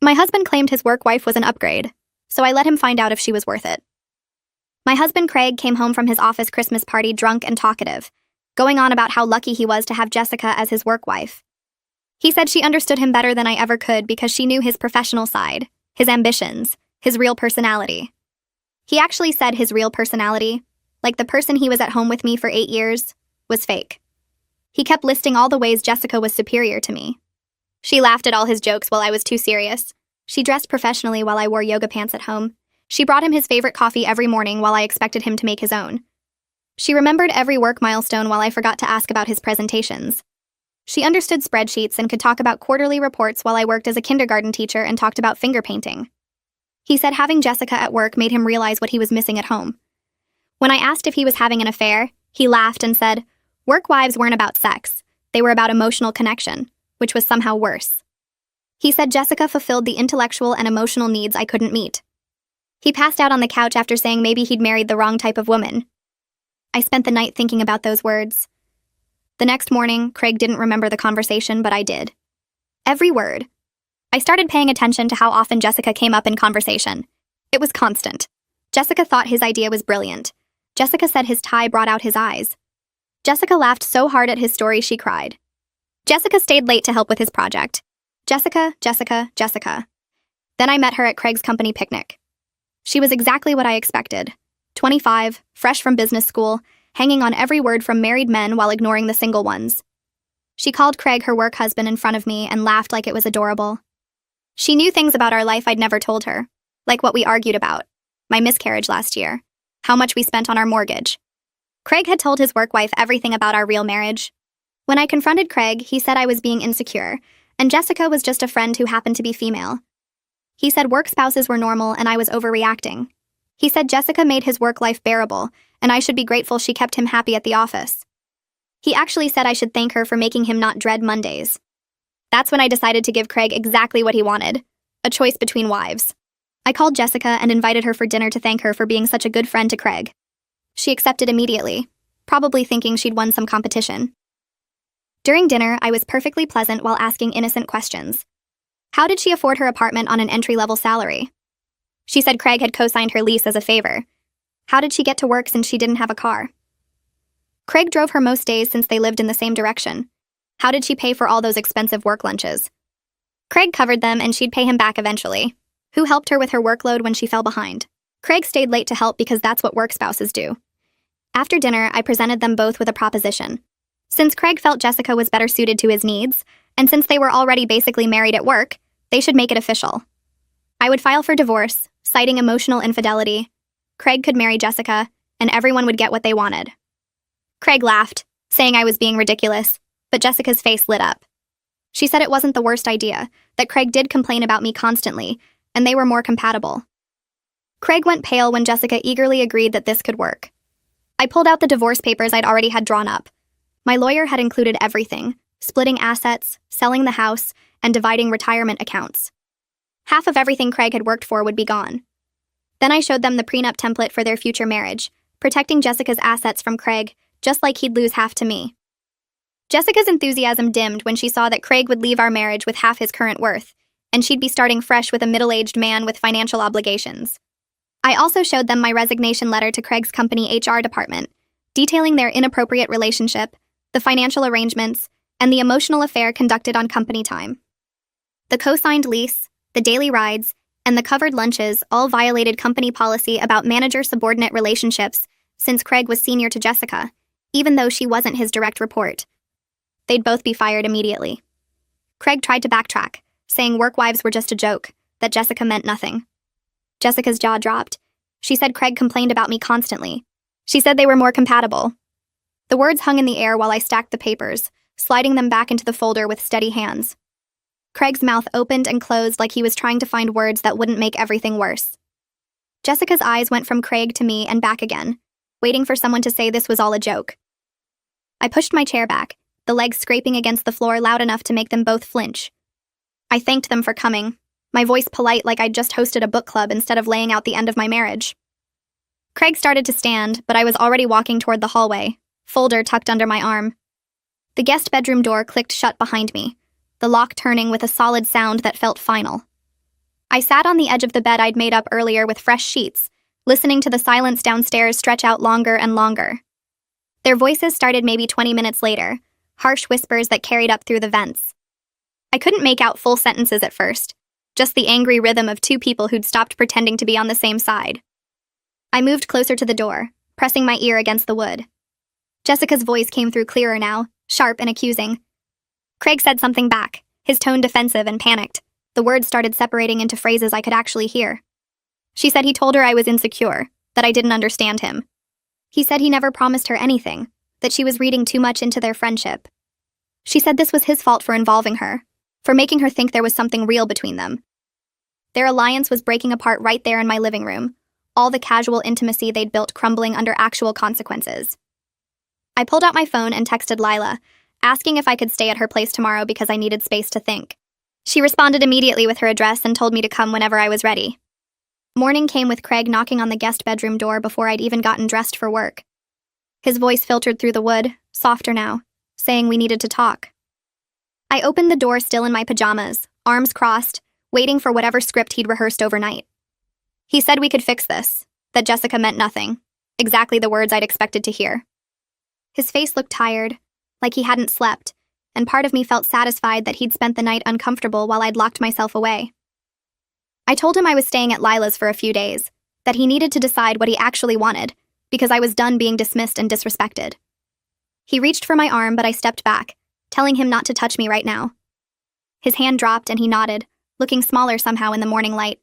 My husband claimed his work wife was an upgrade, so I let him find out if she was worth it. My husband Craig came home from his office Christmas party drunk and talkative, going on about how lucky he was to have Jessica as his work wife. He said she understood him better than I ever could because she knew his professional side, his ambitions, his real personality. He actually said his real personality, like the person he was at home with me for 8 years, was fake. He kept listing all the ways Jessica was superior to me. She laughed at all his jokes while I was too serious. She dressed professionally while I wore yoga pants at home. She brought him his favorite coffee every morning while I expected him to make his own. She remembered every work milestone while I forgot to ask about his presentations. She understood spreadsheets and could talk about quarterly reports while I worked as a kindergarten teacher and talked about finger painting. He said having Jessica at work made him realize what he was missing at home. When I asked if he was having an affair, he laughed and said, work wives weren't about sex, they were about emotional connection, which was somehow worse. He said Jessica fulfilled the intellectual and emotional needs I couldn't meet. He passed out on the couch after saying maybe he'd married the wrong type of woman. I spent the night thinking about those words. The next morning, Craig didn't remember the conversation, but I did. Every word. I started paying attention to how often Jessica came up in conversation. It was constant. Jessica thought his idea was brilliant. Jessica said his tie brought out his eyes. Jessica laughed so hard at his story she cried. Jessica stayed late to help with his project. Jessica. Then I met her at Craig's company picnic. She was exactly what I expected. 25, fresh from business school, hanging on every word from married men while ignoring the single ones. She called Craig her work husband in front of me and laughed like it was adorable. She knew things about our life I'd never told her, like what we argued about, my miscarriage last year, how much we spent on our mortgage. Craig had told his work wife everything about our real marriage. When I confronted Craig, he said I was being insecure, and Jessica was just a friend who happened to be female. He said work spouses were normal and I was overreacting. He said Jessica made his work life bearable, and I should be grateful she kept him happy at the office. He actually said I should thank her for making him not dread Mondays. That's when I decided to give Craig exactly what he wanted, a choice between wives. I called Jessica and invited her for dinner to thank her for being such a good friend to Craig. She accepted immediately, probably thinking she'd won some competition. During dinner, I was perfectly pleasant while asking innocent questions. How did she afford her apartment on an entry-level salary? She said Craig had co-signed her lease as a favor. How did she get to work since she didn't have a car? Craig drove her most days since they lived in the same direction. How did she pay for all those expensive work lunches? Craig covered them and she'd pay him back eventually. Who helped her with her workload when she fell behind? Craig stayed late to help because that's what work spouses do. After dinner, I presented them both with a proposition. Since Craig felt Jessica was better suited to his needs, and since they were already basically married at work, they should make it official. I would file for divorce, citing emotional infidelity. Craig could marry Jessica, and everyone would get what they wanted. Craig laughed, saying I was being ridiculous, but Jessica's face lit up. She said it wasn't the worst idea, that Craig did complain about me constantly, and they were more compatible. Craig went pale when Jessica eagerly agreed that this could work. I pulled out the divorce papers I'd already had drawn up. My lawyer had included everything, splitting assets, selling the house, and dividing retirement accounts. Half of everything Craig had worked for would be gone. Then I showed them the prenup template for their future marriage, protecting Jessica's assets from Craig, just like he'd lose half to me. Jessica's enthusiasm dimmed when she saw that Craig would leave our marriage with half his current worth, and she'd be starting fresh with a middle-aged man with financial obligations. I also showed them my resignation letter to Craig's company HR department, detailing their inappropriate relationship, the financial arrangements, and the emotional affair conducted on company time. The co-signed lease, the daily rides, and the covered lunches all violated company policy about manager-subordinate relationships since Craig was senior to Jessica, even though she wasn't his direct report. They'd both be fired immediately. Craig tried to backtrack, saying work wives were just a joke, that Jessica meant nothing. Jessica's jaw dropped. She said Craig complained about me constantly. She said they were more compatible. The words hung in the air while I stacked the papers, sliding them back into the folder with steady hands. Craig's mouth opened and closed like he was trying to find words that wouldn't make everything worse. Jessica's eyes went from Craig to me and back again, waiting for someone to say this was all a joke. I pushed my chair back, the legs scraping against the floor loud enough to make them both flinch. I thanked them for coming, my voice polite like I'd just hosted a book club instead of laying out the end of my marriage. Craig started to stand, but I was already walking toward the hallway, folder tucked under my arm. The guest bedroom door clicked shut behind me, the lock turning with a solid sound that felt final. I sat on the edge of the bed I'd made up earlier with fresh sheets, listening to the silence downstairs stretch out longer and longer. Their voices started maybe 20 minutes later, harsh whispers that carried up through the vents. I couldn't make out full sentences at first, just the angry rhythm of two people who'd stopped pretending to be on the same side. I moved closer to the door, pressing my ear against the wood. Jessica's voice came through clearer now, sharp and accusing. Craig said something back, his tone defensive and panicked. The words started separating into phrases I could actually hear. She said he told her I was insecure, that I didn't understand him. He said he never promised her anything, that she was reading too much into their friendship. She said this was his fault for involving her, for making her think there was something real between them. Their alliance was breaking apart right there in my living room, all the casual intimacy they'd built crumbling under actual consequences. I pulled out my phone and texted Lila, asking if I could stay at her place tomorrow because I needed space to think. She responded immediately with her address and told me to come whenever I was ready. Morning came with Craig knocking on the guest bedroom door before I'd even gotten dressed for work. His voice filtered through the wood, softer now, saying we needed to talk. I opened the door still in my pajamas, arms crossed, waiting for whatever script he'd rehearsed overnight. He said we could fix this, that Jessica meant nothing, exactly the words I'd expected to hear. His face looked tired, like he hadn't slept, and part of me felt satisfied that he'd spent the night uncomfortable while I'd locked myself away. I told him I was staying at Lila's for a few days, that he needed to decide what he actually wanted, because I was done being dismissed and disrespected. He reached for my arm, but I stepped back, telling him not to touch me right now. His hand dropped and he nodded, looking smaller somehow in the morning light.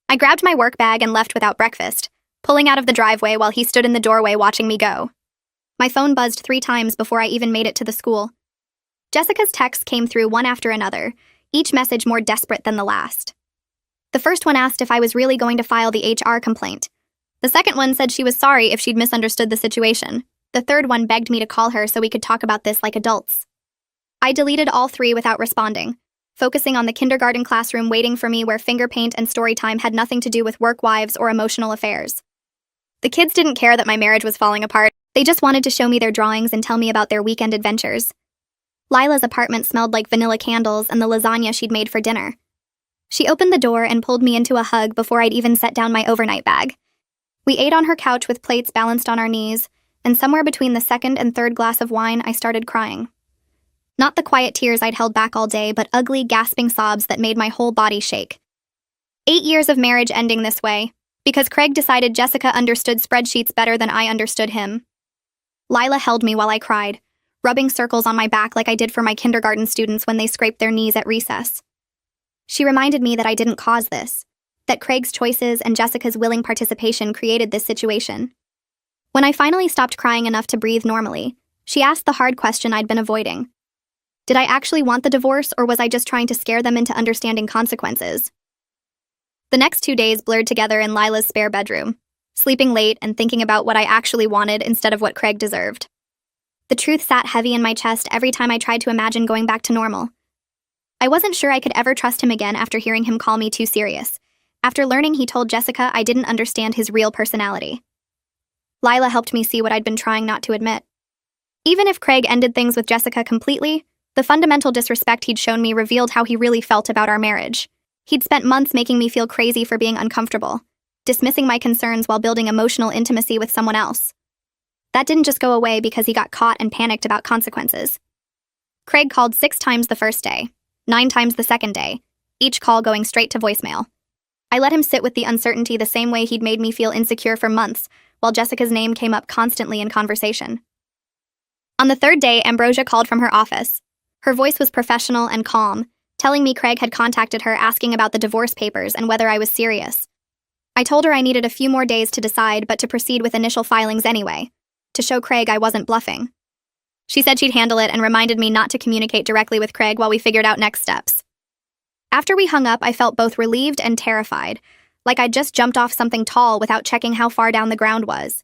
I grabbed my work bag and left without breakfast, pulling out of the driveway while he stood in the doorway watching me go. My phone buzzed 3 times before I even made it to the school. Jessica's texts came through one after another, each message more desperate than the last. The first one asked if I was really going to file the HR complaint. The second one said she was sorry if she'd misunderstood the situation. The third one begged me to call her so we could talk about this like adults. I deleted all 3 without responding, focusing on the kindergarten classroom waiting for me where finger paint and story time had nothing to do with work wives or emotional affairs. The kids didn't care that my marriage was falling apart. They just wanted to show me their drawings and tell me about their weekend adventures. Lila's apartment smelled like vanilla candles and the lasagna she'd made for dinner. She opened the door and pulled me into a hug before I'd even set down my overnight bag. We ate on her couch with plates balanced on our knees, and somewhere between the second and third glass of wine, I started crying. Not the quiet tears I'd held back all day, but ugly, gasping sobs that made my whole body shake. 8 years of marriage ending this way, because Craig decided Jessica understood spreadsheets better than I understood him. Lila held me while I cried, rubbing circles on my back like I did for my kindergarten students when they scraped their knees at recess. She reminded me that I didn't cause this, that Craig's choices and Jessica's willing participation created this situation. When I finally stopped crying enough to breathe normally, she asked the hard question I'd been avoiding. Did I actually want the divorce, or was I just trying to scare them into understanding consequences? The next 2 days blurred together in Lila's spare bedroom, sleeping late and thinking about what I actually wanted instead of what Craig deserved. The truth sat heavy in my chest every time I tried to imagine going back to normal. I wasn't sure I could ever trust him again after hearing him call me too serious, after learning he told Jessica I didn't understand his real personality. Lila helped me see what I'd been trying not to admit. Even if Craig ended things with Jessica completely, the fundamental disrespect he'd shown me revealed how he really felt about our marriage. He'd spent months making me feel crazy for being uncomfortable, dismissing my concerns while building emotional intimacy with someone else. That didn't just go away because he got caught and panicked about consequences. Craig called 6 times the first day, 9 times the second day, each call going straight to voicemail. I let him sit with the uncertainty the same way he'd made me feel insecure for months, while Jessica's name came up constantly in conversation. On the 3rd day, Ambrosia called from her office. Her voice was professional and calm, telling me Craig had contacted her asking about the divorce papers and whether I was serious. I told her I needed a few more days to decide, but to proceed with initial filings anyway, to show Craig I wasn't bluffing. She said she'd handle it and reminded me not to communicate directly with Craig while we figured out next steps. After we hung up, I felt both relieved and terrified, like I'd just jumped off something tall without checking how far down the ground was.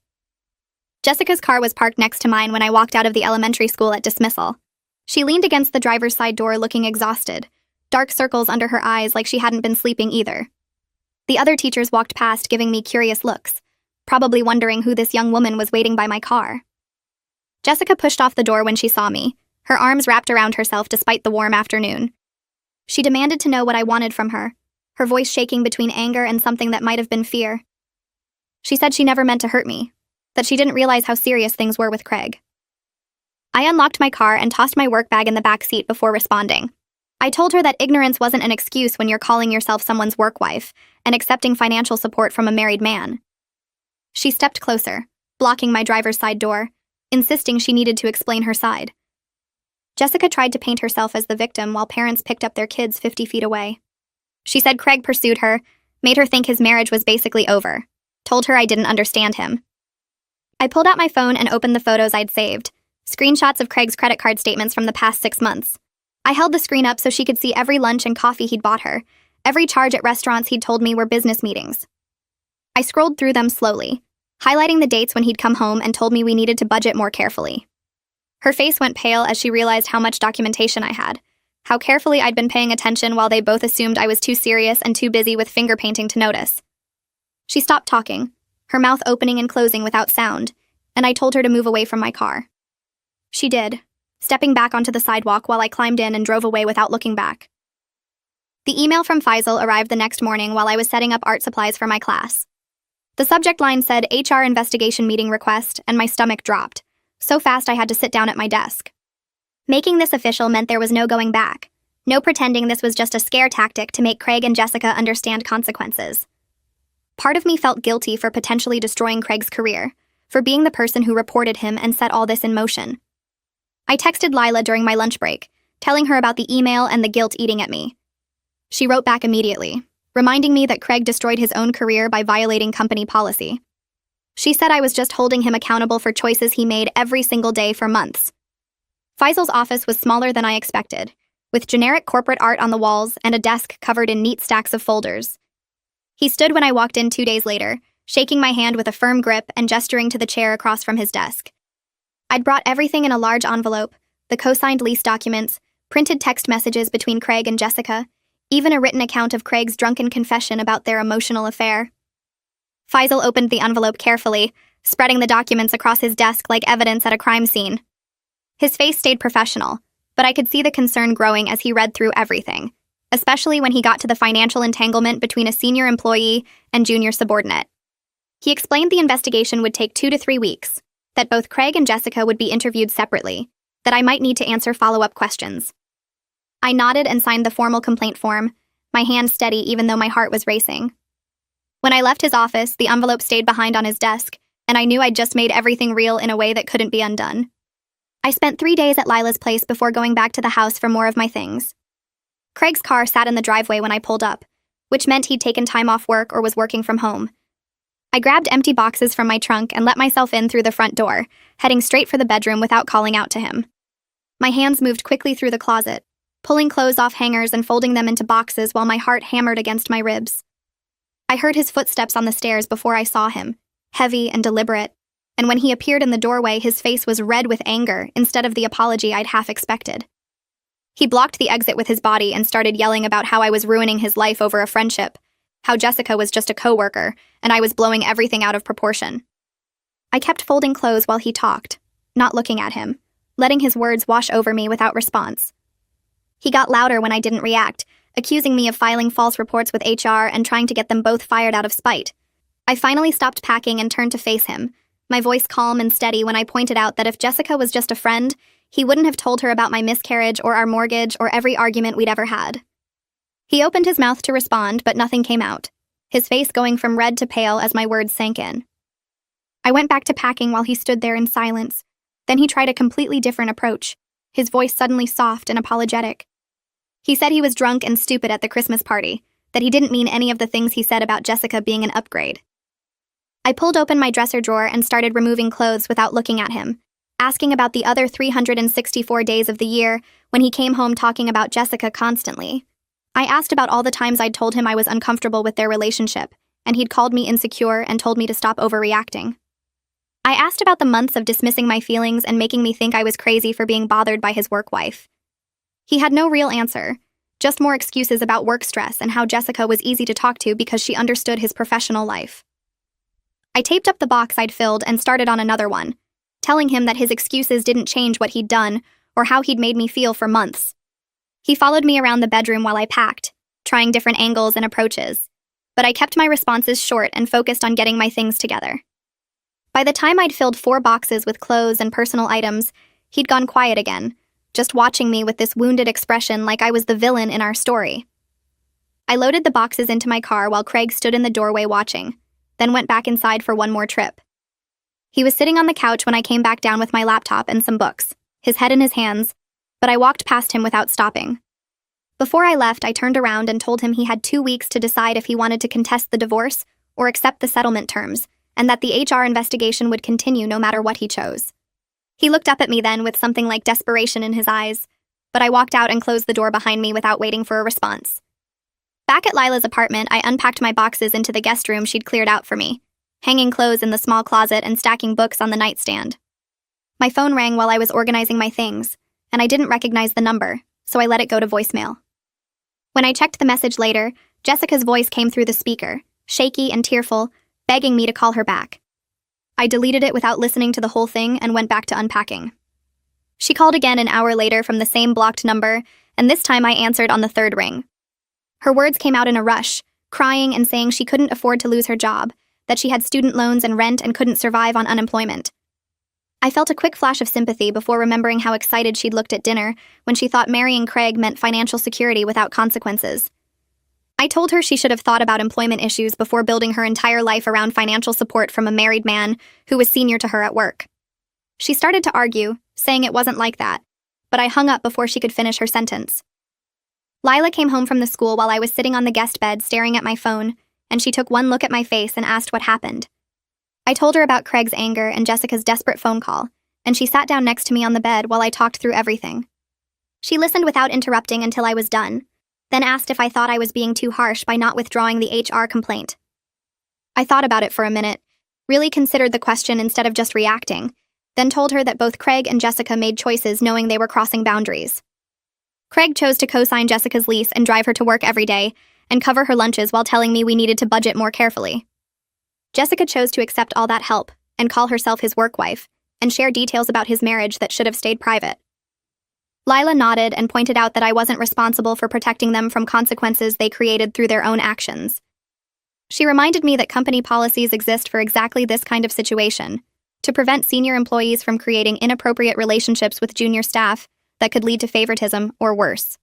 Jessica's car was parked next to mine when I walked out of the elementary school at dismissal. She leaned against the driver's side door looking exhausted, dark circles under her eyes like she hadn't been sleeping either. The other teachers walked past giving me curious looks, probably wondering who this young woman was waiting by my car. Jessica pushed off the door when she saw me, her arms wrapped around herself despite the warm afternoon. She demanded to know what I wanted from her, her voice shaking between anger and something that might have been fear. She said she never meant to hurt me, that she didn't realize how serious things were with Craig. I unlocked my car and tossed my work bag in the back seat before responding. I told her that ignorance wasn't an excuse when you're calling yourself someone's work wife and accepting financial support from a married man. She stepped closer, blocking my driver's side door, insisting she needed to explain her side. Jessica tried to paint herself as the victim while parents picked up their kids 50 feet away. She said Craig pursued her, made her think his marriage was basically over, told her I didn't understand him. I pulled out my phone and opened the photos I'd saved, screenshots of Craig's credit card statements from the past 6 months. I held the screen up so she could see every lunch and coffee he'd bought her, every charge at restaurants he'd told me were business meetings. I scrolled through them slowly, highlighting the dates when he'd come home and told me we needed to budget more carefully. Her face went pale as she realized how much documentation I had, how carefully I'd been paying attention while they both assumed I was too serious and too busy with finger painting to notice. She stopped talking, her mouth opening and closing without sound, and I told her to move away from my car. She did, stepping back onto the sidewalk while I climbed in and drove away without looking back. The email from Faisal arrived the next morning while I was setting up art supplies for my class. The subject line said HR investigation meeting request, and my stomach dropped, so fast I had to sit down at my desk. Making this official meant there was no going back, no pretending this was just a scare tactic to make Craig and Jessica understand consequences. Part of me felt guilty for potentially destroying Craig's career, for being the person who reported him and set all this in motion. I texted Lila during my lunch break, telling her about the email and the guilt eating at me. She wrote back immediately, reminding me that Craig destroyed his own career by violating company policy. She said I was just holding him accountable for choices he made every single day for months. Faisal's office was smaller than I expected, with generic corporate art on the walls and a desk covered in neat stacks of folders. He stood when I walked in 2 days later, shaking my hand with a firm grip and gesturing to the chair across from his desk. I'd brought everything in a large envelope, the co-signed lease documents, printed text messages between Craig and Jessica, even a written account of Craig's drunken confession about their emotional affair. Faisal opened the envelope carefully, spreading the documents across his desk like evidence at a crime scene. His face stayed professional, but I could see the concern growing as he read through everything, especially when he got to the financial entanglement between a senior employee and junior subordinate. He explained the investigation would take 2 to 3 weeks, that both Craig and Jessica would be interviewed separately, that I might need to answer follow-up questions. I nodded and signed the formal complaint form, my hand steady even though my heart was racing. When I left his office, the envelope stayed behind on his desk, and I knew I'd just made everything real in a way that couldn't be undone. I spent 3 days at Lila's place before going back to the house for more of my things. Craig's car sat in the driveway when I pulled up, which meant he'd taken time off work or was working from home. I grabbed empty boxes from my trunk and let myself in through the front door, heading straight for the bedroom without calling out to him. My hands moved quickly through the closet, pulling clothes off hangers and folding them into boxes while my heart hammered against my ribs. I heard his footsteps on the stairs before I saw him, heavy and deliberate, and when he appeared in the doorway, his face was red with anger instead of the apology I'd half expected. He blocked the exit with his body and started yelling about how I was ruining his life over a friendship, how Jessica was just a coworker, and I was blowing everything out of proportion. I kept folding clothes while he talked, not looking at him, letting his words wash over me without response. He got louder when I didn't react, accusing me of filing false reports with HR and trying to get them both fired out of spite. I finally stopped packing and turned to face him, my voice calm and steady when I pointed out that if Jessica was just a friend, he wouldn't have told her about my miscarriage or our mortgage or every argument we'd ever had. He opened his mouth to respond, but nothing came out, his face going from red to pale as my words sank in. I went back to packing while he stood there in silence. Then he tried a completely different approach, his voice suddenly soft and apologetic. He said he was drunk and stupid at the Christmas party, that he didn't mean any of the things he said about Jessica being an upgrade. I pulled open my dresser drawer and started removing clothes without looking at him, asking about the other 364 days of the year when he came home talking about Jessica constantly. I asked about all the times I'd told him I was uncomfortable with their relationship, and he'd called me insecure and told me to stop overreacting. I asked about the months of dismissing my feelings and making me think I was crazy for being bothered by his work wife. He had no real answer, just more excuses about work stress and how Jessica was easy to talk to because she understood his professional life. I taped up the box I'd filled and started on another one, telling him that his excuses didn't change what he'd done or how he'd made me feel for months. He followed me around the bedroom while I packed, trying different angles and approaches. But I kept my responses short and focused on getting my things together. By the time I'd filled 4 boxes with clothes and personal items, he'd gone quiet again, just watching me with this wounded expression like I was the villain in our story. I loaded the boxes into my car while Craig stood in the doorway watching, then went back inside for one more trip. He was sitting on the couch when I came back down with my laptop and some books, his head in his hands, but I walked past him without stopping. Before I left, I turned around and told him he had 2 weeks to decide if he wanted to contest the divorce or accept the settlement terms, and that the HR investigation would continue no matter what he chose. He looked up at me then with something like desperation in his eyes, but I walked out and closed the door behind me without waiting for a response. Back at Lila's apartment, I unpacked my boxes into the guest room she'd cleared out for me, hanging clothes in the small closet and stacking books on the nightstand. My phone rang while I was organizing my things, and I didn't recognize the number, so I let it go to voicemail. When I checked the message later, Jessica's voice came through the speaker, shaky and tearful, begging me to call her back. I deleted it without listening to the whole thing and went back to unpacking. She called again an hour later from the same blocked number, and this time I answered on the 3rd ring. Her words came out in a rush, crying and saying she couldn't afford to lose her job, that she had student loans and rent and couldn't survive on unemployment. I felt a quick flash of sympathy before remembering how excited she'd looked at dinner when she thought marrying Craig meant financial security without consequences. I told her she should have thought about employment issues before building her entire life around financial support from a married man who was senior to her at work. She started to argue, saying it wasn't like that, but I hung up before she could finish her sentence. Lila came home from the school while I was sitting on the guest bed staring at my phone, and she took one look at my face and asked what happened. I told her about Craig's anger and Jessica's desperate phone call, and she sat down next to me on the bed while I talked through everything. She listened without interrupting until I was done, then asked if I thought I was being too harsh by not withdrawing the HR complaint. I thought about it for a minute, really considered the question instead of just reacting, then told her that both Craig and Jessica made choices knowing they were crossing boundaries. Craig chose to co-sign Jessica's lease and drive her to work every day, and cover her lunches while telling me we needed to budget more carefully. Jessica chose to accept all that help and call herself his work wife, and share details about his marriage that should have stayed private. Lila nodded and pointed out that I wasn't responsible for protecting them from consequences they created through their own actions. She reminded me that company policies exist for exactly this kind of situation, to prevent senior employees from creating inappropriate relationships with junior staff that could lead to favoritism or worse.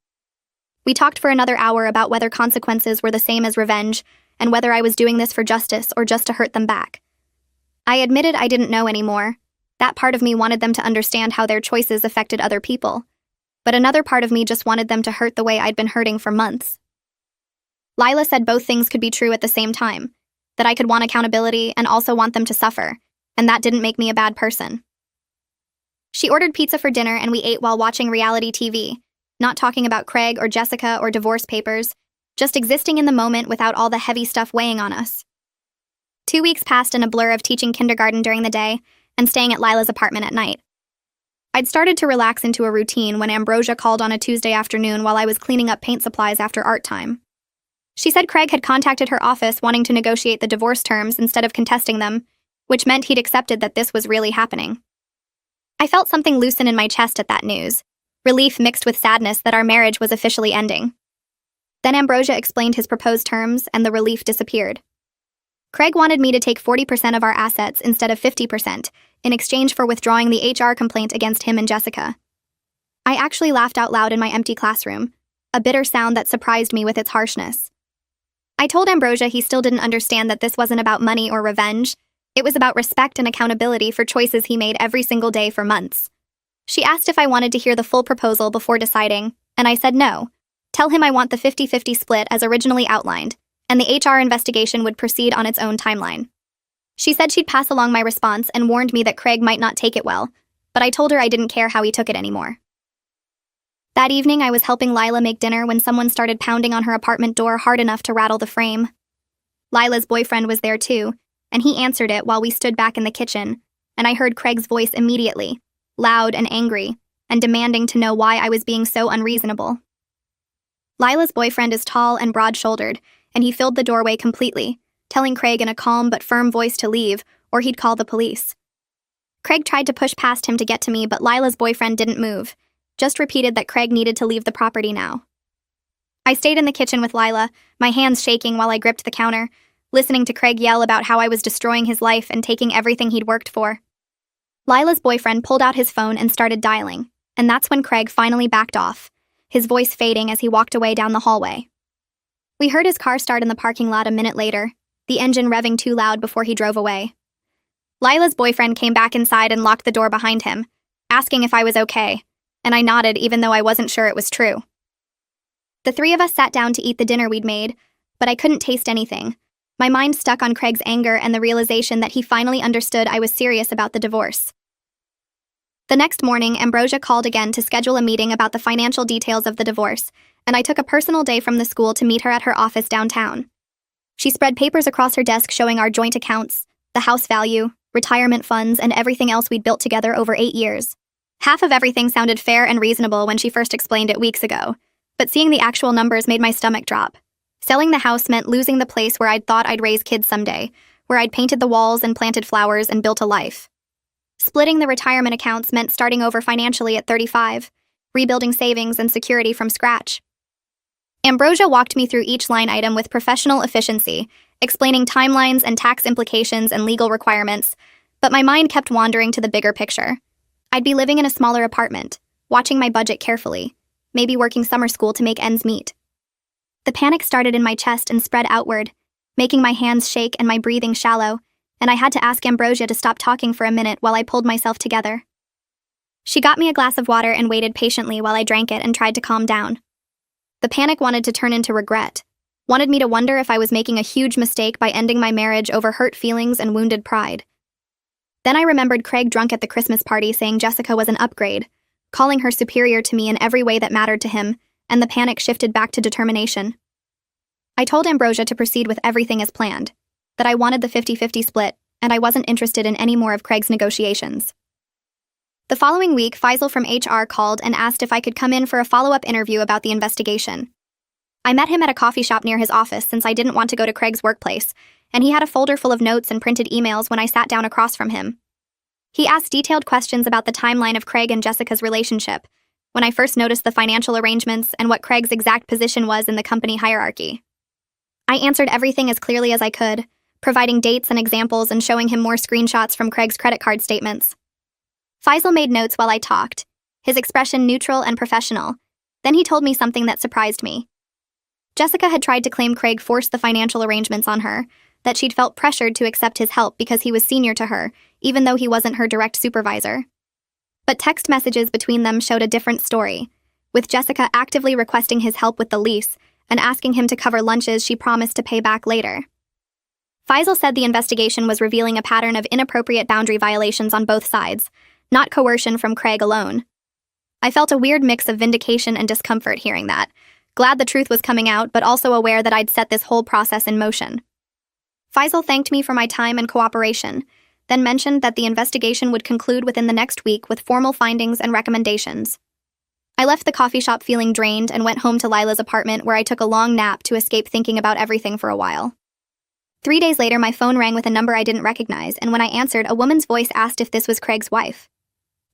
We talked for another hour about whether consequences were the same as revenge, and whether I was doing this for justice or just to hurt them back. I admitted I didn't know anymore. That part of me wanted them to understand how their choices affected other people, but another part of me just wanted them to hurt the way I'd been hurting for months. Lila said both things could be true at the same time, that I could want accountability and also want them to suffer, and that didn't make me a bad person. She ordered pizza for dinner and we ate while watching reality TV, not talking about Craig or Jessica or divorce papers, just existing in the moment without all the heavy stuff weighing on us. 2 weeks passed in a blur of teaching kindergarten during the day and staying at Lila's apartment at night. I'd started to relax into a routine when Ambrosia called on a Tuesday afternoon while I was cleaning up paint supplies after art time. She said Craig had contacted her office wanting to negotiate the divorce terms instead of contesting them, which meant he'd accepted that this was really happening. I felt something loosen in my chest at that news, relief mixed with sadness that our marriage was officially ending. Then Ambrosia explained his proposed terms, and the relief disappeared. Craig wanted me to take 40% of our assets instead of 50%, in exchange for withdrawing the HR complaint against him and Jessica. I actually laughed out loud in my empty classroom, a bitter sound that surprised me with its harshness. I told Ambrosia he still didn't understand that this wasn't about money or revenge. It was about respect and accountability for choices he made every single day for months. She asked if I wanted to hear the full proposal before deciding, and I said no. Tell him I want the 50-50 split as originally outlined, and the HR investigation would proceed on its own timeline. She said she'd pass along my response and warned me that Craig might not take it well, but I told her I didn't care how he took it anymore. That evening, I was helping Lila make dinner when someone started pounding on her apartment door hard enough to rattle the frame. Lila's boyfriend was there too, and he answered it while we stood back in the kitchen, and I heard Craig's voice immediately, loud and angry, and demanding to know why I was being so unreasonable. Lila's boyfriend is tall and broad-shouldered, and he filled the doorway completely, telling Craig in a calm but firm voice to leave, or he'd call the police. Craig tried to push past him to get to me, but Lila's boyfriend didn't move, just repeated that Craig needed to leave the property now. I stayed in the kitchen with Lila, my hands shaking while I gripped the counter, listening to Craig yell about how I was destroying his life and taking everything he'd worked for. Lila's boyfriend pulled out his phone and started dialing, and that's when Craig finally backed off, his voice fading as he walked away down the hallway. We heard his car start in the parking lot a minute later, the engine revving too loud before he drove away. Lila's boyfriend came back inside and locked the door behind him, asking if I was okay, and I nodded even though I wasn't sure it was true. The three of us sat down to eat the dinner we'd made, but I couldn't taste anything. My mind stuck on Craig's anger and the realization that he finally understood I was serious about the divorce. The next morning, Ambrosia called again to schedule a meeting about the financial details of the divorce, and I took a personal day from the school to meet her at her office downtown. She spread papers across her desk showing our joint accounts, the house value, retirement funds, and everything else we'd built together over 8 years. Half of everything sounded fair and reasonable when she first explained it weeks ago, but seeing the actual numbers made my stomach drop. Selling the house meant losing the place where I'd thought I'd raise kids someday, where I'd painted the walls and planted flowers and built a life. Splitting the retirement accounts meant starting over financially at 35, rebuilding savings and security from scratch. Ambrosia walked me through each line item with professional efficiency, explaining timelines and tax implications and legal requirements, but my mind kept wandering to the bigger picture. I'd be living in a smaller apartment, watching my budget carefully, maybe working summer school to make ends meet. The panic started in my chest and spread outward, making my hands shake and my breathing shallow, and I had to ask Ambrosia to stop talking for a minute while I pulled myself together. She got me a glass of water and waited patiently while I drank it and tried to calm down. The panic wanted to turn into regret, wanted me to wonder if I was making a huge mistake by ending my marriage over hurt feelings and wounded pride. Then I remembered Craig drunk at the Christmas party saying Jessica was an upgrade, calling her superior to me in every way that mattered to him, and the panic shifted back to determination. I told Ambrosia to proceed with everything as planned, that I wanted the 50-50 split, and I wasn't interested in any more of Craig's negotiations. The following week, Faisal from HR called and asked if I could come in for a follow-up interview about the investigation. I met him at a coffee shop near his office since I didn't want to go to Craig's workplace, and he had a folder full of notes and printed emails when I sat down across from him. He asked detailed questions about the timeline of Craig and Jessica's relationship, when I first noticed the financial arrangements and what Craig's exact position was in the company hierarchy. I answered everything as clearly as I could, providing dates and examples and showing him more screenshots from Craig's credit card statements. Faisal made notes while I talked, his expression neutral and professional. Then he told me something that surprised me. Jessica had tried to claim Craig forced the financial arrangements on her, that she'd felt pressured to accept his help because he was senior to her, even though he wasn't her direct supervisor. But text messages between them showed a different story, with Jessica actively requesting his help with the lease and asking him to cover lunches she promised to pay back later. Faisal said the investigation was revealing a pattern of inappropriate boundary violations on both sides, not coercion from Craig alone. I felt a weird mix of vindication and discomfort hearing that, glad the truth was coming out but also aware that I'd set this whole process in motion. Faisal thanked me for my time and cooperation, then mentioned that the investigation would conclude within the next week with formal findings and recommendations. I left the coffee shop feeling drained and went home to Lila's apartment where I took a long nap to escape thinking about everything for a while. 3 days later, my phone rang with a number I didn't recognize, and when I answered, a woman's voice asked if this was Craig's wife.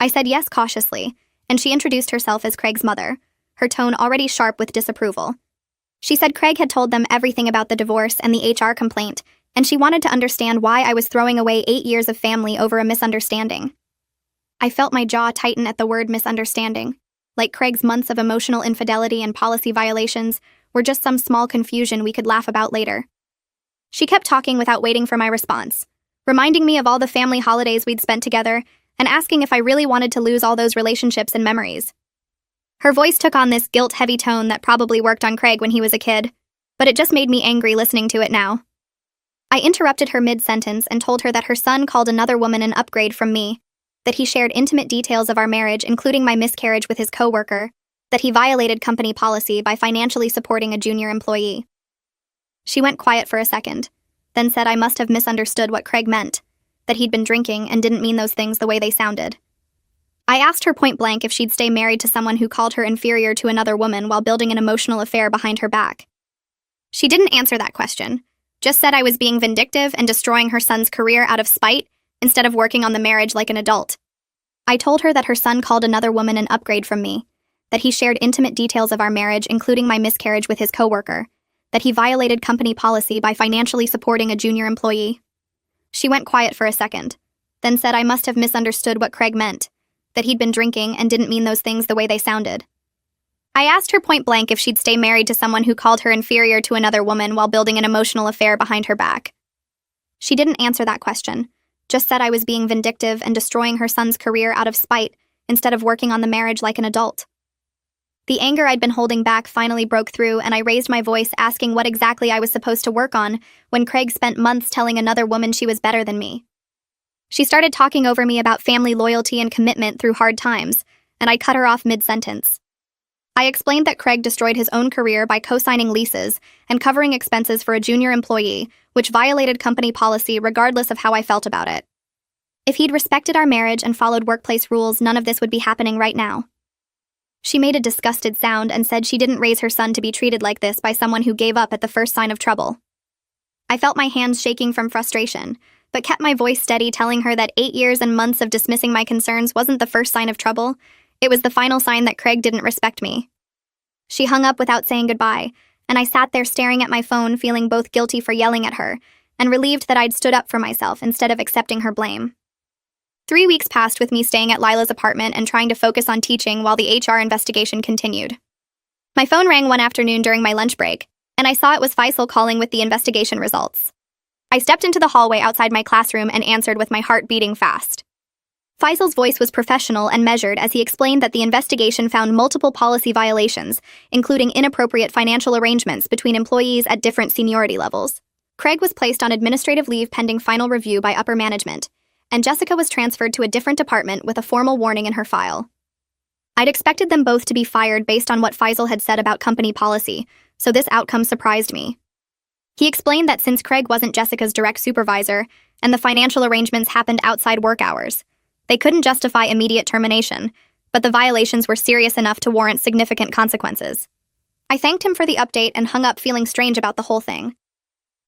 I said yes cautiously, and she introduced herself as Craig's mother, her tone already sharp with disapproval. She said Craig had told them everything about the divorce and the HR complaint, and she wanted to understand why I was throwing away 8 years of family over a misunderstanding. I felt my jaw tighten at the word misunderstanding, like Craig's months of emotional infidelity and policy violations were just some small confusion we could laugh about later. She kept talking without waiting for my response, reminding me of all the family holidays we'd spent together and asking if I really wanted to lose all those relationships and memories. Her voice took on this guilt-heavy tone that probably worked on Craig when he was a kid, but it just made me angry listening to it now. I interrupted her mid-sentence and told her that her son called another woman an upgrade from me, that he shared intimate details of our marriage, including my miscarriage with his coworker, that he violated company policy by financially supporting a junior employee. She went quiet for a second, then said I must have misunderstood what Craig meant, that he'd been drinking and didn't mean those things the way they sounded. I asked her point blank if she'd stay married to someone who called her inferior to another woman while building an emotional affair behind her back. She didn't answer that question, just said I was being vindictive and destroying her son's career out of spite instead of working on the marriage like an adult. I told her that her son called another woman an upgrade from me, that he shared intimate details of our marriage, including my miscarriage, with his coworker, that he violated company policy by financially supporting a junior employee. She went quiet for a second, then said I must have misunderstood what Craig meant, that he'd been drinking and didn't mean those things the way they sounded. I asked her point blank if she'd stay married to someone who called her inferior to another woman while building an emotional affair behind her back. She didn't answer that question, just said I was being vindictive and destroying her son's career out of spite instead of working on the marriage like an adult. The anger I'd been holding back finally broke through, and I raised my voice asking what exactly I was supposed to work on when Craig spent months telling another woman she was better than me. She started talking over me about family loyalty and commitment through hard times, and I cut her off mid-sentence. I explained that Craig destroyed his own career by co-signing leases and covering expenses for a junior employee, which violated company policy regardless of how I felt about it. If he'd respected our marriage and followed workplace rules, none of this would be happening right now. She made a disgusted sound and said she didn't raise her son to be treated like this by someone who gave up at the first sign of trouble. I felt my hands shaking from frustration, but kept my voice steady, telling her that 8 years and months of dismissing my concerns wasn't the first sign of trouble. It was the final sign that Craig didn't respect me. She hung up without saying goodbye, and I sat there staring at my phone, feeling both guilty for yelling at her and relieved that I'd stood up for myself instead of accepting her blame. 3 weeks passed with me staying at Lila's apartment and trying to focus on teaching while the HR investigation continued. My phone rang one afternoon during my lunch break, and I saw it was Faisal calling with the investigation results. I stepped into the hallway outside my classroom and answered with my heart beating fast. Faisal's voice was professional and measured as he explained that the investigation found multiple policy violations, including inappropriate financial arrangements between employees at different seniority levels. Craig was placed on administrative leave pending final review by upper management, and Jessica was transferred to a different department with a formal warning in her file. I'd expected them both to be fired based on what Faisal had said about company policy, so this outcome surprised me. He explained that since Craig wasn't Jessica's direct supervisor, and the financial arrangements happened outside work hours, they couldn't justify immediate termination, but the violations were serious enough to warrant significant consequences. I thanked him for the update and hung up, feeling strange about the whole thing.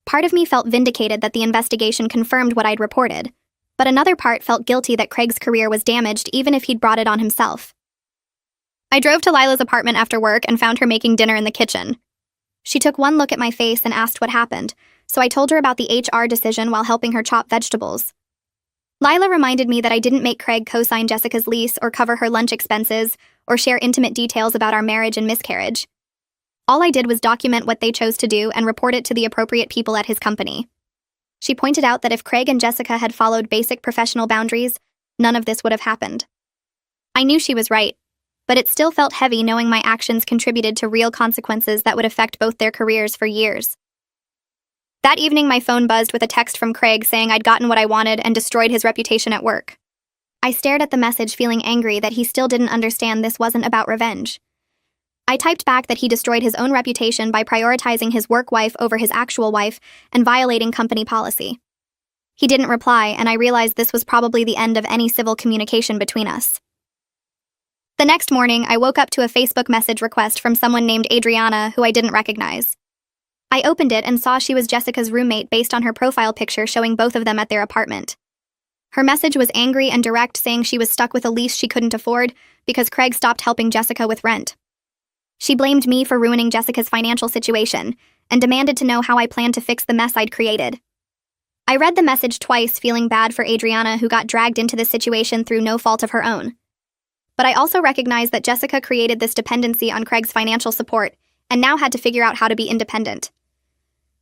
Part of me felt vindicated that the investigation confirmed what I'd reported, but another part felt guilty that Craig's career was damaged even if he'd brought it on himself. I drove to Lila's apartment after work and found her making dinner in the kitchen. She took one look at my face and asked what happened, so I told her about the HR decision while helping her chop vegetables. Lila reminded me that I didn't make Craig co-sign Jessica's lease or cover her lunch expenses or share intimate details about our marriage and miscarriage. All I did was document what they chose to do and report it to the appropriate people at his company. She pointed out that if Craig and Jessica had followed basic professional boundaries, none of this would have happened. I knew she was right, but it still felt heavy knowing my actions contributed to real consequences that would affect both their careers for years. That evening, my phone buzzed with a text from Craig saying I'd gotten what I wanted and destroyed his reputation at work. I stared at the message, feeling angry that he still didn't understand this wasn't about revenge. I typed back that he destroyed his own reputation by prioritizing his work wife over his actual wife and violating company policy. He didn't reply, and I realized this was probably the end of any civil communication between us. The next morning, I woke up to a Facebook message request from someone named Adriana, who I didn't recognize. I opened it and saw she was Jessica's roommate based on her profile picture showing both of them at their apartment. Her message was angry and direct, saying she was stuck with a lease she couldn't afford because Craig stopped helping Jessica with rent. She blamed me for ruining Jessica's financial situation and demanded to know how I planned to fix the mess I'd created. I read the message twice, feeling bad for Adriana, who got dragged into this situation through no fault of her own. But I also recognized that Jessica created this dependency on Craig's financial support and now had to figure out how to be independent.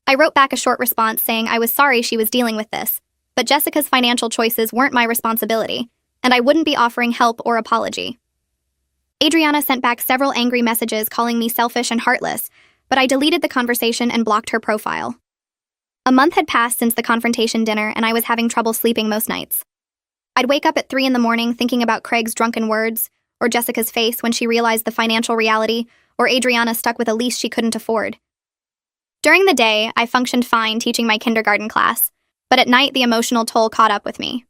I wrote back a short response saying I was sorry she was dealing with this, but Jessica's financial choices weren't my responsibility, and I wouldn't be offering help or apology. Adriana sent back several angry messages calling me selfish and heartless, but I deleted the conversation and blocked her profile. A month had passed since the confrontation dinner, and I was having trouble sleeping most nights. I'd wake up at 3 a.m. thinking about Craig's drunken words, or Jessica's face when she realized the financial reality, or Adriana stuck with a lease she couldn't afford. During the day, I functioned fine teaching my kindergarten class, but at night the emotional toll caught up with me.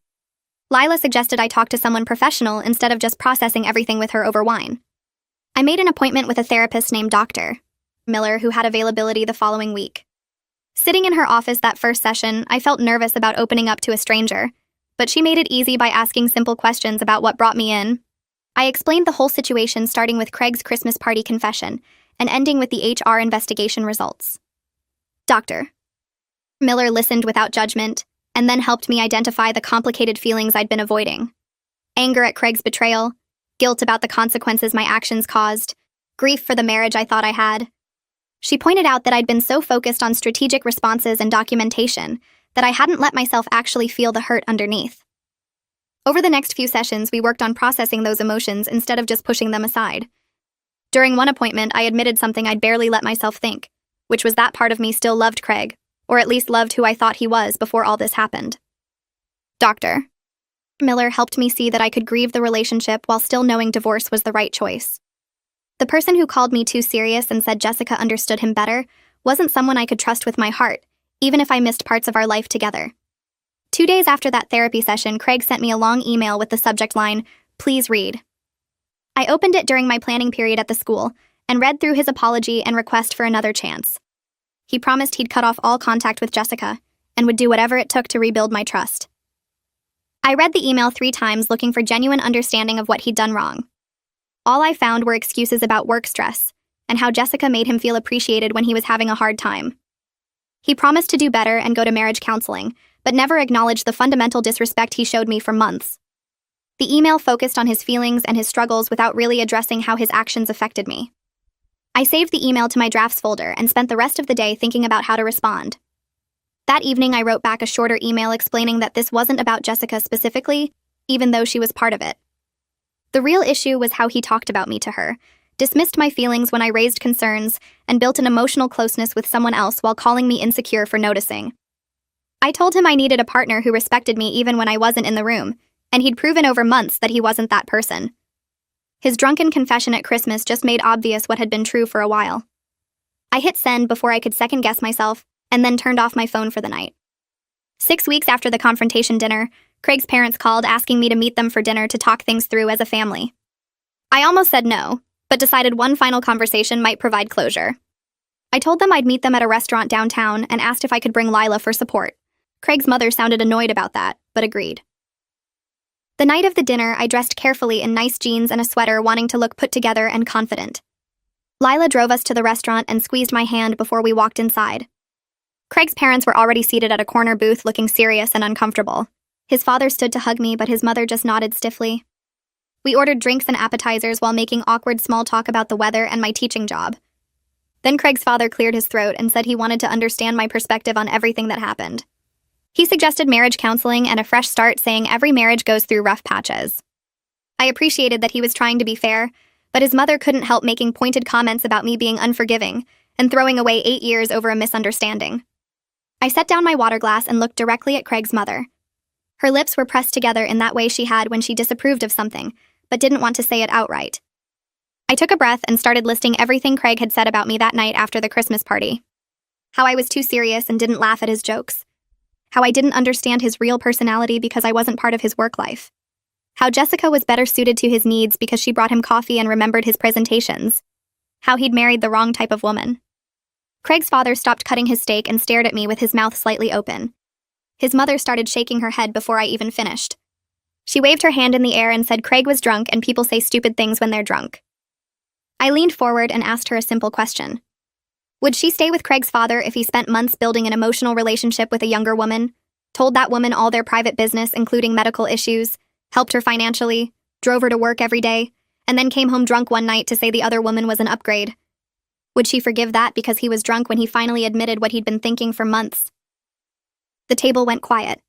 Lila suggested I talk to someone professional instead of just processing everything with her over wine. I made an appointment with a therapist named Dr. Miller, who had availability the following week. Sitting in her office that first session, I felt nervous about opening up to a stranger, but she made it easy by asking simple questions about what brought me in, I explained the whole situation, starting with Craig's Christmas party confession and ending with the HR investigation results. Dr. Miller listened without judgment and then helped me identify the complicated feelings I'd been avoiding. Anger at Craig's betrayal, guilt about the consequences my actions caused, grief for the marriage I thought I had. She pointed out that I'd been so focused on strategic responses and documentation that I hadn't let myself actually feel the hurt underneath. Over the next few sessions, we worked on processing those emotions instead of just pushing them aside. During one appointment, I admitted something I'd barely let myself think, which was that part of me still loved Craig, or at least loved who I thought he was before all this happened. Dr. Miller helped me see that I could grieve the relationship while still knowing divorce was the right choice. The person who called me too serious and said Jessica understood him better wasn't someone I could trust with my heart, even if I missed parts of our life together. 2 days after that therapy session, Craig sent me a long email with the subject line, "Please read." I opened it during my planning period at the school and read through his apology and request for another chance. He promised he'd cut off all contact with Jessica and would do whatever it took to rebuild my trust. I read the email 3 times looking for genuine understanding of what he'd done wrong. All I found were excuses about work stress and how Jessica made him feel appreciated when he was having a hard time. He promised to do better and go to marriage counseling, but never acknowledged the fundamental disrespect he showed me for months. The email focused on his feelings and his struggles without really addressing how his actions affected me. I saved the email to my drafts folder and spent the rest of the day thinking about how to respond. That evening, I wrote back a shorter email explaining that this wasn't about Jessica specifically, even though she was part of it. The real issue was how he talked about me to her, dismissed my feelings when I raised concerns, and built an emotional closeness with someone else while calling me insecure for noticing. I told him I needed a partner who respected me even when I wasn't in the room, and he'd proven over months that he wasn't that person. His drunken confession at Christmas just made obvious what had been true for a while. I hit send before I could second-guess myself, and then turned off my phone for the night. 6 weeks after the confrontation dinner, Craig's parents called asking me to meet them for dinner to talk things through as a family. I almost said no, but decided one final conversation might provide closure. I told them I'd meet them at a restaurant downtown and asked if I could bring Lila for support. Craig's mother sounded annoyed about that, but agreed. The night of the dinner, I dressed carefully in nice jeans and a sweater, wanting to look put together and confident. Lila drove us to the restaurant and squeezed my hand before we walked inside. Craig's parents were already seated at a corner booth looking serious and uncomfortable. His father stood to hug me, but his mother just nodded stiffly. We ordered drinks and appetizers while making awkward small talk about the weather and my teaching job. Then Craig's father cleared his throat and said he wanted to understand my perspective on everything that happened. He suggested marriage counseling and a fresh start, saying every marriage goes through rough patches. I appreciated that he was trying to be fair, but his mother couldn't help making pointed comments about me being unforgiving and throwing away 8 years over a misunderstanding. I set down my water glass and looked directly at Craig's mother. Her lips were pressed together in that way she had when she disapproved of something, but didn't want to say it outright. I took a breath and started listing everything Craig had said about me that night after the Christmas party. How I was too serious and didn't laugh at his jokes. How I didn't understand his real personality because I wasn't part of his work life. How Jessica was better suited to his needs because she brought him coffee and remembered his presentations. How he'd married the wrong type of woman. Craig's father stopped cutting his steak and stared at me with his mouth slightly open. His mother started shaking her head before I even finished. She waved her hand in the air and said Craig was drunk and people say stupid things when they're drunk. I leaned forward and asked her a simple question. Would she stay with Craig's father if he spent months building an emotional relationship with a younger woman, told that woman all their private business, including medical issues, helped her financially, drove her to work every day, and then came home drunk one night to say the other woman was an upgrade? Would she forgive that because he was drunk when he finally admitted what he'd been thinking for months? The table went quiet.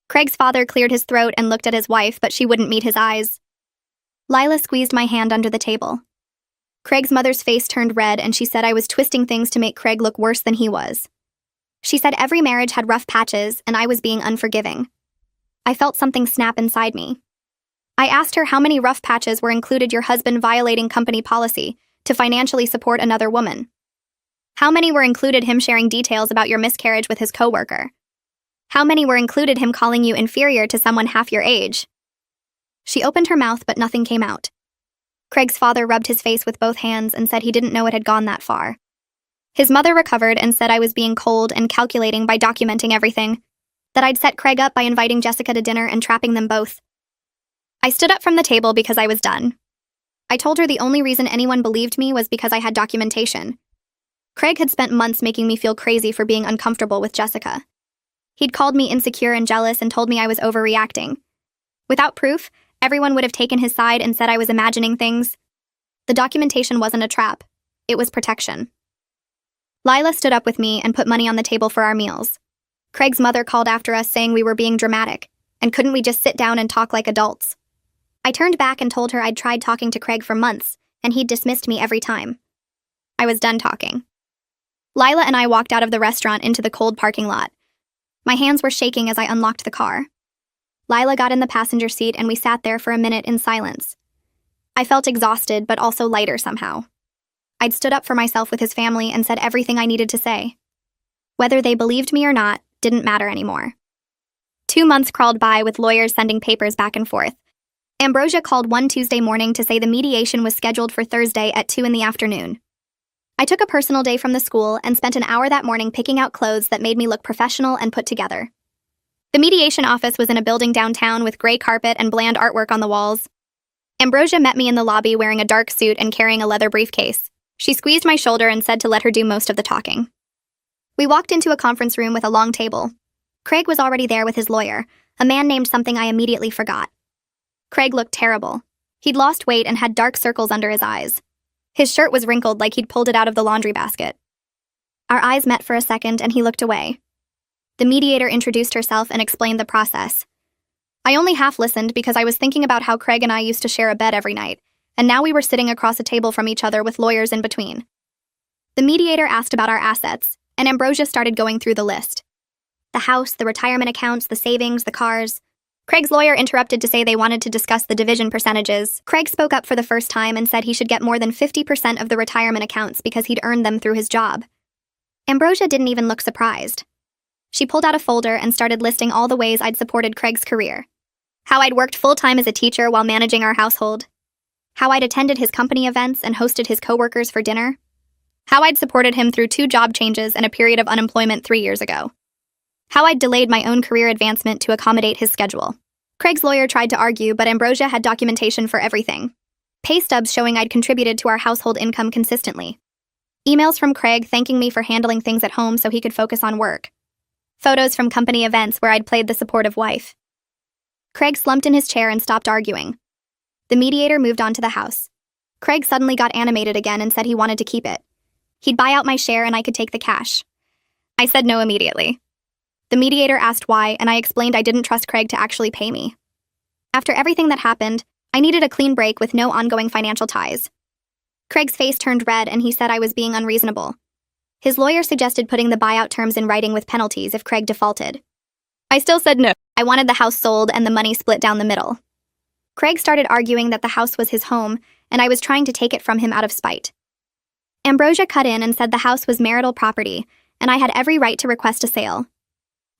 Craig's father cleared his throat and looked at his wife, but she wouldn't meet his eyes. Lila squeezed my hand under the table. Craig's mother's face turned red and she said I was twisting things to make Craig look worse than he was. She said every marriage had rough patches and I was being unforgiving. I felt something snap inside me. I asked her how many rough patches were included your husband violating company policy to financially support another woman. How many were included him sharing details about your miscarriage with his coworker? How many were included him calling you inferior to someone half your age? She opened her mouth, but nothing came out. Craig's father rubbed his face with both hands and said he didn't know it had gone that far. His mother recovered and said I was being cold and calculating by documenting everything, that I'd set Craig up by inviting Jessica to dinner and trapping them both. I stood up from the table because I was done. I told her the only reason anyone believed me was because I had documentation. Craig had spent months making me feel crazy for being uncomfortable with Jessica. He'd called me insecure and jealous and told me I was overreacting. Without proof, everyone would have taken his side and said I was imagining things. The documentation wasn't a trap. It was protection. Lila stood up with me and put money on the table for our meals. Craig's mother called after us saying we were being dramatic, and couldn't we just sit down and talk like adults? I turned back and told her I'd tried talking to Craig for months, and he'd dismissed me every time. I was done talking. Lila and I walked out of the restaurant into the cold parking lot. My hands were shaking as I unlocked the car. Lila got in the passenger seat and we sat there for a minute in silence. I felt exhausted, but also lighter somehow. I'd stood up for myself with his family and said everything I needed to say. Whether they believed me or not didn't matter anymore. 2 months crawled by with lawyers sending papers back and forth. Ambrosia called one Tuesday morning to say the mediation was scheduled for Thursday at 2 p.m. I took a personal day from the school and spent an hour that morning picking out clothes that made me look professional and put together. The mediation office was in a building downtown with gray carpet and bland artwork on the walls. Ambrosia met me in the lobby wearing a dark suit and carrying a leather briefcase. She squeezed my shoulder and said to let her do most of the talking. We walked into a conference room with a long table. Craig was already there with his lawyer, a man named something I immediately forgot. Craig looked terrible. He'd lost weight and had dark circles under his eyes. His shirt was wrinkled like he'd pulled it out of the laundry basket. Our eyes met for a second and he looked away. The mediator introduced herself and explained the process. I only half listened because I was thinking about how Craig and I used to share a bed every night, and now we were sitting across a table from each other with lawyers in between. The mediator asked about our assets, and Ambrosia started going through the list. The house, the retirement accounts, the savings, the cars. Craig's lawyer interrupted to say they wanted to discuss the division percentages. Craig spoke up for the first time and said he should get more than 50% of the retirement accounts because he'd earned them through his job. Ambrosia didn't even look surprised. She pulled out a folder and started listing all the ways I'd supported Craig's career. How I'd worked full-time as a teacher while managing our household. How I'd attended his company events and hosted his coworkers for dinner. How I'd supported him through 2 job changes and a period of unemployment 3 years ago. How I'd delayed my own career advancement to accommodate his schedule. Craig's lawyer tried to argue, but Ambrosia had documentation for everything. Pay stubs showing I'd contributed to our household income consistently. Emails from Craig thanking me for handling things at home so he could focus on work. Photos from company events where I'd played the supportive wife. Craig slumped in his chair and stopped arguing. The mediator moved on to the house. Craig suddenly got animated again and said he wanted to keep it. He'd buy out my share and I could take the cash. I said no immediately. The mediator asked why, and I explained I didn't trust Craig to actually pay me. After everything that happened, I needed a clean break with no ongoing financial ties. Craig's face turned red and he said I was being unreasonable. His lawyer suggested putting the buyout terms in writing with penalties if Craig defaulted. I still said no. I wanted the house sold and the money split down the middle. Craig started arguing that the house was his home, and I was trying to take it from him out of spite. Ambrosia cut in and said the house was marital property, and I had every right to request a sale.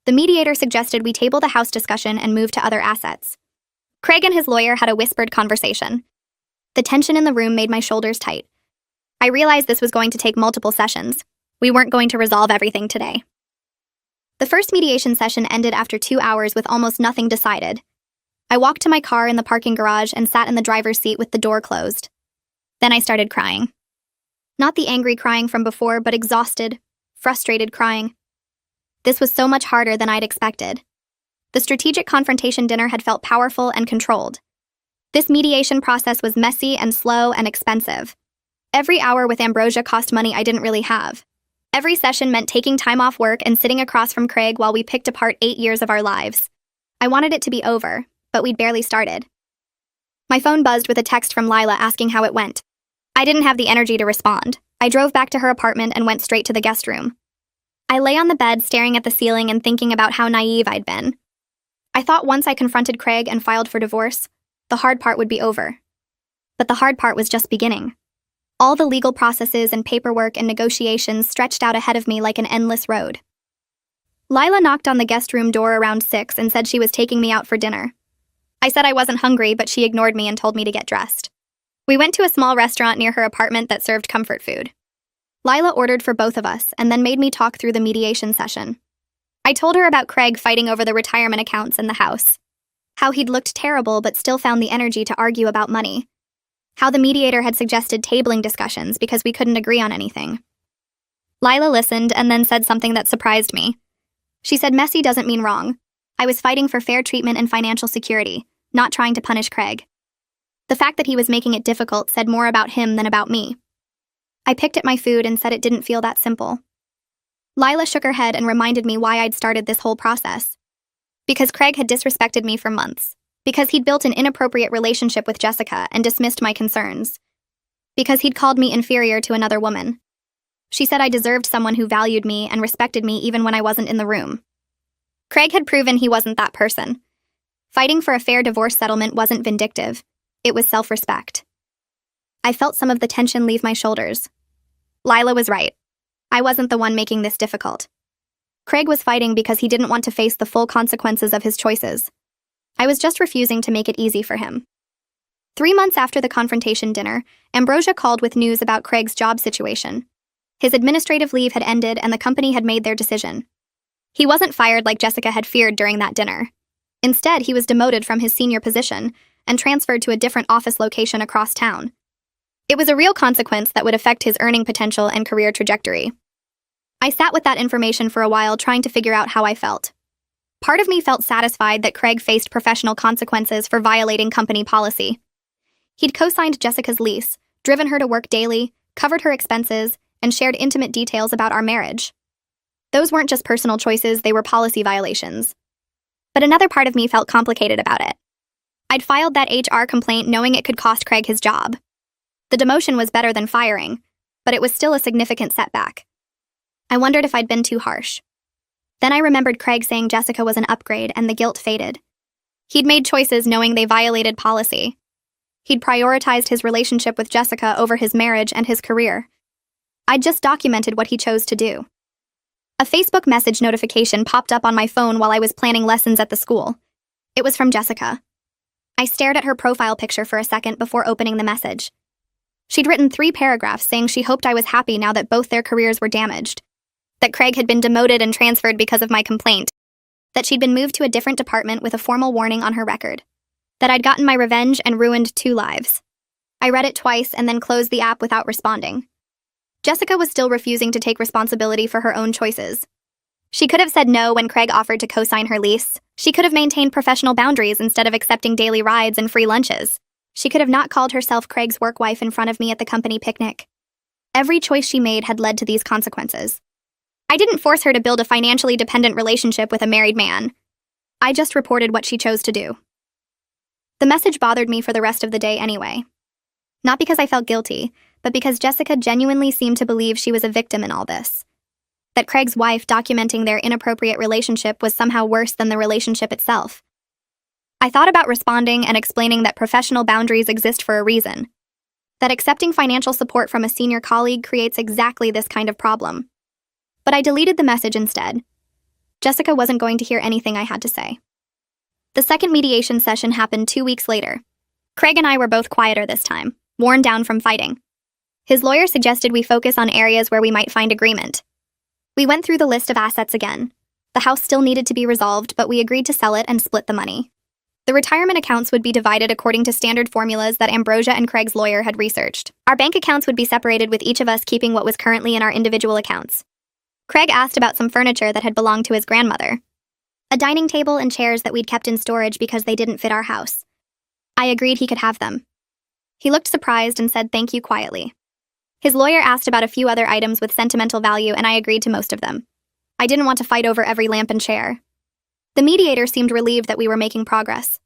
The mediator suggested we table the house discussion and move to other assets. Craig and his lawyer had a whispered conversation. The tension in the room made my shoulders tight. I realized this was going to take multiple sessions. We weren't going to resolve everything today. The first mediation session ended after 2 hours with almost nothing decided. I walked to my car in the parking garage and sat in the driver's seat with the door closed. Then I started crying. Not the angry crying from before, but exhausted, frustrated crying. This was so much harder than I'd expected. The strategic confrontation dinner had felt powerful and controlled. This mediation process was messy and slow and expensive. Every hour with Ambrosia cost money I didn't really have. Every session meant taking time off work and sitting across from Craig while we picked apart 8 years of our lives. I wanted it to be over, but we'd barely started. My phone buzzed with a text from Lila asking how it went. I didn't have the energy to respond. I drove back to her apartment and went straight to the guest room. I lay on the bed staring at the ceiling and thinking about how naive I'd been. I thought once I confronted Craig and filed for divorce, the hard part would be over. But the hard part was just beginning. All the legal processes and paperwork and negotiations stretched out ahead of me like an endless road. Lila knocked on the guest room door around 6 and said she was taking me out for dinner. I said I wasn't hungry, but she ignored me and told me to get dressed. We went to a small restaurant near her apartment that served comfort food. Lila ordered for both of us and then made me talk through the mediation session. I told her about Craig fighting over the retirement accounts and the house. How he'd looked terrible but still found the energy to argue about money. How the mediator had suggested tabling discussions because we couldn't agree on anything. Lila listened and then said something that surprised me. She said messy doesn't mean wrong. I was fighting for fair treatment and financial security, not trying to punish Craig. The fact that he was making it difficult said more about him than about me. I picked at my food and said it didn't feel that simple. Lila shook her head and reminded me why I'd started this whole process. Because Craig had disrespected me for months. Because he'd built an inappropriate relationship with Jessica and dismissed my concerns. Because he'd called me inferior to another woman. She said I deserved someone who valued me and respected me even when I wasn't in the room. Craig had proven he wasn't that person. Fighting for a fair divorce settlement wasn't vindictive. It was self-respect. I felt some of the tension leave my shoulders. Lila was right. I wasn't the one making this difficult. Craig was fighting because he didn't want to face the full consequences of his choices. I was just refusing to make it easy for him. 3 months after the confrontation dinner, Ambrosia called with news about Craig's job situation. His administrative leave had ended and the company had made their decision. He wasn't fired like Jessica had feared during that dinner. Instead, he was demoted from his senior position and transferred to a different office location across town. It was a real consequence that would affect his earning potential and career trajectory. I sat with that information for a while trying to figure out how I felt. Part of me felt satisfied that Craig faced professional consequences for violating company policy. He'd co-signed Jessica's lease, driven her to work daily, covered her expenses, and shared intimate details about our marriage. Those weren't just personal choices, they were policy violations. But another part of me felt complicated about it. I'd filed that HR complaint knowing it could cost Craig his job. The demotion was better than firing, but it was still a significant setback. I wondered if I'd been too harsh. Then I remembered Craig saying Jessica was an upgrade and the guilt faded. He'd made choices knowing they violated policy. He'd prioritized his relationship with Jessica over his marriage and his career. I'd just documented what he chose to do. A Facebook message notification popped up on my phone while I was planning lessons at the school. It was from Jessica. I stared at her profile picture for a second before opening the message. She'd written 3 paragraphs saying she hoped I was happy now that both their careers were damaged. That Craig had been demoted and transferred because of my complaint. That she'd been moved to a different department with a formal warning on her record. That I'd gotten my revenge and ruined 2 lives. I read it twice and then closed the app without responding. Jessica was still refusing to take responsibility for her own choices. She could have said no when Craig offered to co-sign her lease. She could have maintained professional boundaries instead of accepting daily rides and free lunches. She could have not called herself Craig's work wife in front of me at the company picnic. Every choice she made had led to these consequences. I didn't force her to build a financially dependent relationship with a married man. I just reported what she chose to do. The message bothered me for the rest of the day anyway. Not because I felt guilty, but because Jessica genuinely seemed to believe she was a victim in all this. That Craig's wife documenting their inappropriate relationship was somehow worse than the relationship itself. I thought about responding and explaining that professional boundaries exist for a reason. That accepting financial support from a senior colleague creates exactly this kind of problem. But I deleted the message instead. Jessica wasn't going to hear anything I had to say. The second mediation session happened 2 weeks later. Craig and I were both quieter this time, worn down from fighting. His lawyer suggested we focus on areas where we might find agreement. We went through the list of assets again. The house still needed to be resolved, but we agreed to sell it and split the money. The retirement accounts would be divided according to standard formulas that Ambrosia and Craig's lawyer had researched. Our bank accounts would be separated with each of us keeping what was currently in our individual accounts. Craig asked about some furniture that had belonged to his grandmother. A dining table and chairs that we'd kept in storage because they didn't fit our house. I agreed he could have them. He looked surprised and said thank you quietly. His lawyer asked about a few other items with sentimental value and I agreed to most of them. I didn't want to fight over every lamp and chair. The mediator seemed relieved that we were making progress.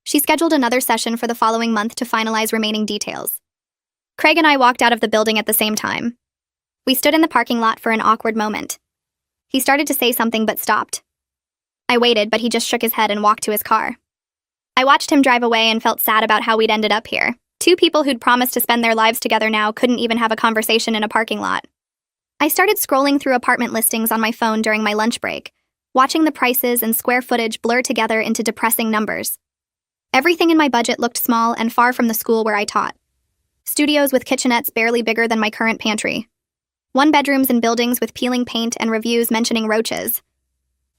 She scheduled another session for the following month to finalize remaining details. Craig and I walked out of the building at the same time. We stood in the parking lot for an awkward moment. He started to say something but stopped. I waited, but he just shook his head and walked to his car. I watched him drive away and felt sad about how we'd ended up here. 2 people who'd promised to spend their lives together now couldn't even have a conversation in a parking lot. I started scrolling through apartment listings on my phone during my lunch break, watching the prices and square footage blur together into depressing numbers. Everything in my budget looked small and far from the school where I taught. Studios with kitchenettes barely bigger than my current pantry. 1-bedrooms in buildings with peeling paint and reviews mentioning roaches.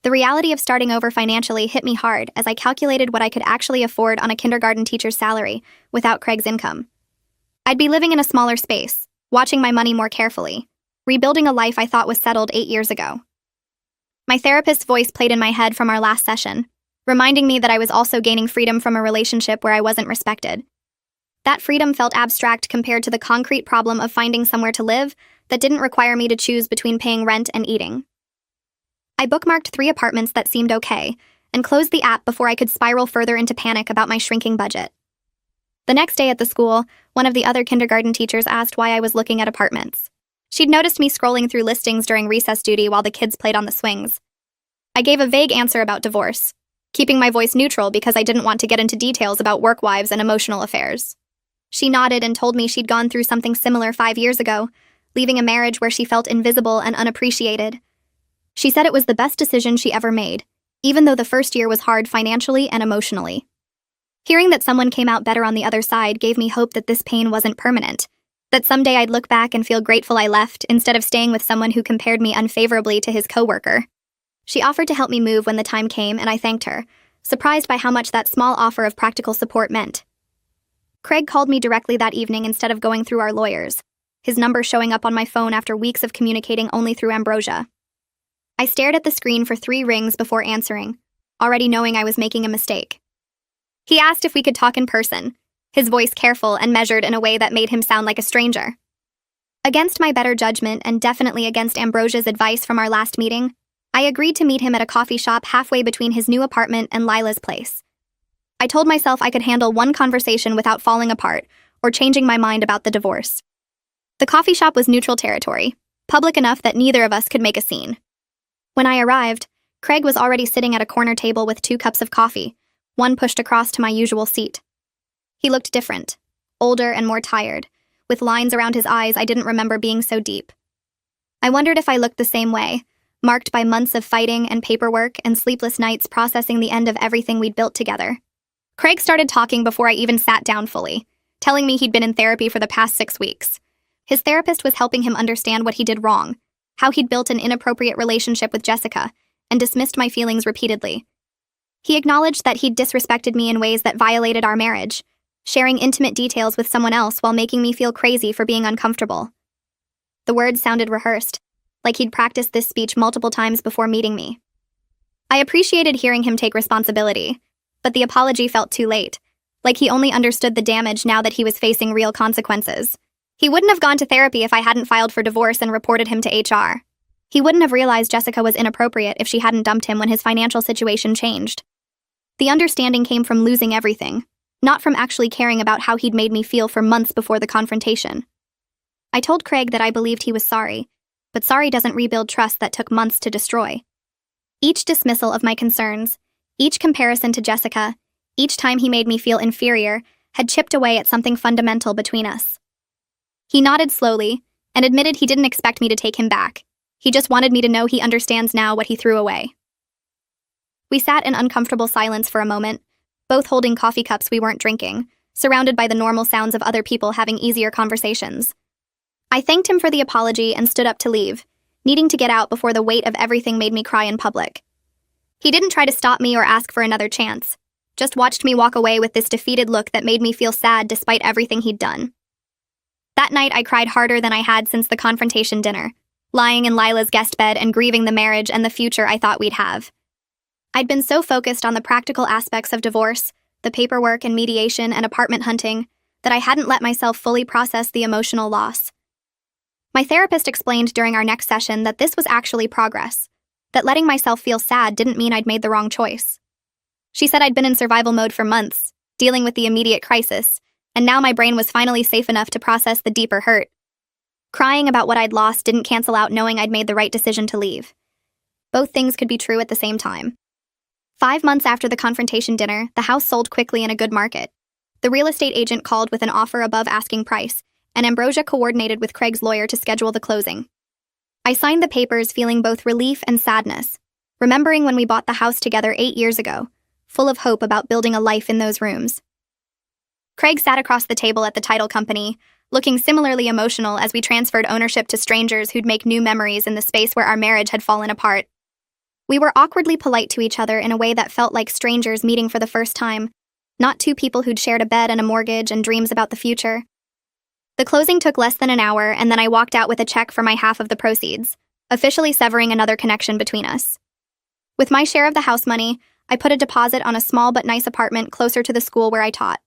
The reality of starting over financially hit me hard as I calculated what I could actually afford on a kindergarten teacher's salary without Craig's income. I'd be living in a smaller space, watching my money more carefully, rebuilding a life I thought was settled 8 years ago. My therapist's voice played in my head from our last session, reminding me that I was also gaining freedom from a relationship where I wasn't respected. That freedom felt abstract compared to the concrete problem of finding somewhere to live that didn't require me to choose between paying rent and eating. I bookmarked 3 apartments that seemed okay, and closed the app before I could spiral further into panic about my shrinking budget. The next day at the school, one of the other kindergarten teachers asked why I was looking at apartments. She'd noticed me scrolling through listings during recess duty while the kids played on the swings. I gave a vague answer about divorce, keeping my voice neutral because I didn't want to get into details about work wives and emotional affairs. She nodded and told me she'd gone through something similar 5 years ago, leaving a marriage where she felt invisible and unappreciated. She said it was the best decision she ever made, even though the first year was hard financially and emotionally. Hearing that someone came out better on the other side gave me hope that this pain wasn't permanent, that someday I'd look back and feel grateful I left instead of staying with someone who compared me unfavorably to his coworker. She offered to help me move when the time came, and I thanked her, surprised by how much that small offer of practical support meant. Craig called me directly that evening instead of going through our lawyers, his number showing up on my phone after weeks of communicating only through Ambrosia. I stared at the screen for 3 rings before answering, already knowing I was making a mistake. He asked if we could talk in person, his voice careful and measured in a way that made him sound like a stranger. Against my better judgment and definitely against Ambrosia's advice from our last meeting, I agreed to meet him at a coffee shop halfway between his new apartment and Lila's place. I told myself I could handle one conversation without falling apart or changing my mind about the divorce. The coffee shop was neutral territory, public enough that neither of us could make a scene. When I arrived, Craig was already sitting at a corner table with 2 cups of coffee, one pushed across to my usual seat. He looked different, older and more tired, with lines around his eyes I didn't remember being so deep. I wondered if I looked the same way, marked by months of fighting and paperwork and sleepless nights processing the end of everything we'd built together. Craig started talking before I even sat down fully, telling me he'd been in therapy for the past 6 weeks. His therapist was helping him understand what he did wrong, how he'd built an inappropriate relationship with Jessica, and dismissed my feelings repeatedly. He acknowledged that he'd disrespected me in ways that violated our marriage, sharing intimate details with someone else while making me feel crazy for being uncomfortable. The words sounded rehearsed, like he'd practiced this speech multiple times before meeting me. I appreciated hearing him take responsibility, but the apology felt too late, like he only understood the damage now that he was facing real consequences. He wouldn't have gone to therapy if I hadn't filed for divorce and reported him to HR. He wouldn't have realized Jessica was inappropriate if she hadn't dumped him when his financial situation changed. The understanding came from losing everything, not from actually caring about how he'd made me feel for months before the confrontation. I told Craig that I believed he was sorry, but sorry doesn't rebuild trust that took months to destroy. Each dismissal of my concerns, each comparison to Jessica, each time he made me feel inferior, had chipped away at something fundamental between us. He nodded slowly and admitted he didn't expect me to take him back. He just wanted me to know he understands now what he threw away. We sat in uncomfortable silence for a moment, both holding coffee cups we weren't drinking, surrounded by the normal sounds of other people having easier conversations. I thanked him for the apology and stood up to leave, needing to get out before the weight of everything made me cry in public. He didn't try to stop me or ask for another chance, just watched me walk away with this defeated look that made me feel sad despite everything he'd done. That night I cried harder than I had since the confrontation dinner, lying in Lila's guest bed and grieving the marriage and the future I thought we'd have. I'd been so focused on the practical aspects of divorce, the paperwork and mediation and apartment hunting, that I hadn't let myself fully process the emotional loss. My therapist explained during our next session that this was actually progress, that letting myself feel sad didn't mean I'd made the wrong choice. She said I'd been in survival mode for months, dealing with the immediate crisis, and now my brain was finally safe enough to process the deeper hurt. Crying about what I'd lost didn't cancel out knowing I'd made the right decision to leave. Both things could be true at the same time. 5 months after the confrontation dinner, the house sold quickly in a good market. The real estate agent called with an offer above asking price, and Ambrosia coordinated with Craig's lawyer to schedule the closing. I signed the papers feeling both relief and sadness, remembering when we bought the house together 8 years ago, full of hope about building a life in those rooms. Craig sat across the table at the title company, looking similarly emotional as we transferred ownership to strangers who'd make new memories in the space where our marriage had fallen apart. We were awkwardly polite to each other in a way that felt like strangers meeting for the first time, not two people who'd shared a bed and a mortgage and dreams about the future. The closing took less than an hour, and then I walked out with a check for my half of the proceeds, officially severing another connection between us. With my share of the house money, I put a deposit on a small but nice apartment closer to the school where I taught.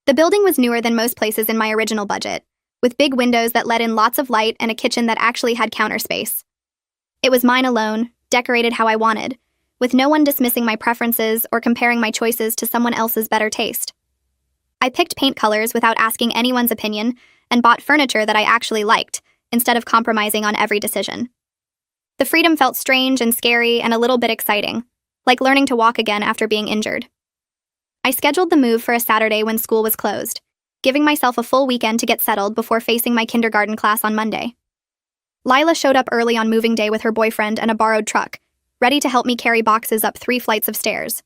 The building was newer than most places in my original budget, with big windows that let in lots of light and a kitchen that actually had counter space. It was mine alone, decorated how I wanted, with no one dismissing my preferences or comparing my choices to someone else's better taste. I picked paint colors without asking anyone's opinion and bought furniture that I actually liked, instead of compromising on every decision. The freedom felt strange and scary and a little bit exciting, like learning to walk again after being injured. I scheduled the move for a Saturday when school was closed, giving myself a full weekend to get settled before facing my kindergarten class on Monday. Lila showed up early on moving day with her boyfriend and a borrowed truck, ready to help me carry boxes up 3 flights of stairs.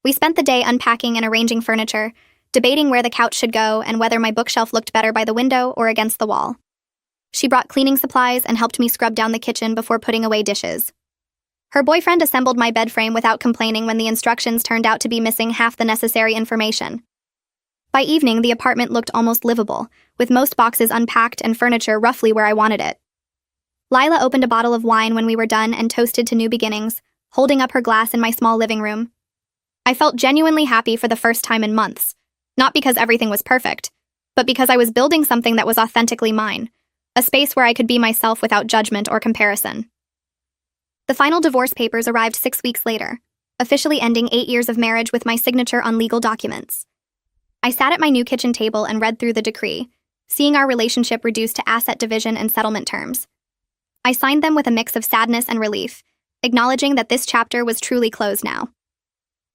We spent the day unpacking and arranging furniture, debating where the couch should go and whether my bookshelf looked better by the window or against the wall. She brought cleaning supplies and helped me scrub down the kitchen before putting away dishes. Her boyfriend assembled my bed frame without complaining when the instructions turned out to be missing half the necessary information. By evening, the apartment looked almost livable, with most boxes unpacked and furniture roughly where I wanted it. Lila opened a bottle of wine when we were done and toasted to new beginnings, holding up her glass in my small living room. I felt genuinely happy for the first time in months, not because everything was perfect, but because I was building something that was authentically mine, a space where I could be myself without judgment or comparison. The final divorce papers arrived 6 weeks later, officially ending 8 years of marriage with my signature on legal documents. I sat at my new kitchen table and read through the decree, seeing our relationship reduced to asset division and settlement terms. I signed them with a mix of sadness and relief, acknowledging that this chapter was truly closed now.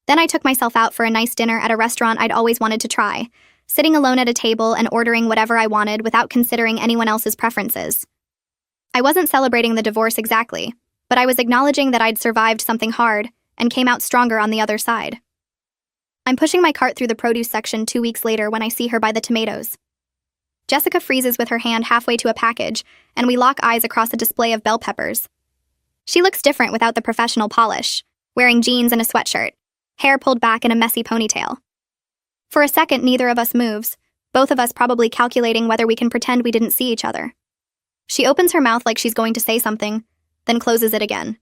Then I took myself out for a nice dinner at a restaurant I'd always wanted to try, sitting alone at a table and ordering whatever I wanted without considering anyone else's preferences. I wasn't celebrating the divorce exactly, but I was acknowledging that I'd survived something hard and came out stronger on the other side. I'm pushing my cart through the produce section 2 weeks later when I see her by the tomatoes. Jessica freezes with her hand halfway to a package, and we lock eyes across a display of bell peppers. She looks different without the professional polish, wearing jeans and a sweatshirt, hair pulled back in a messy ponytail. For a second, neither of us moves, both of us probably calculating whether we can pretend we didn't see each other. She opens her mouth like she's going to say something, then closes it again.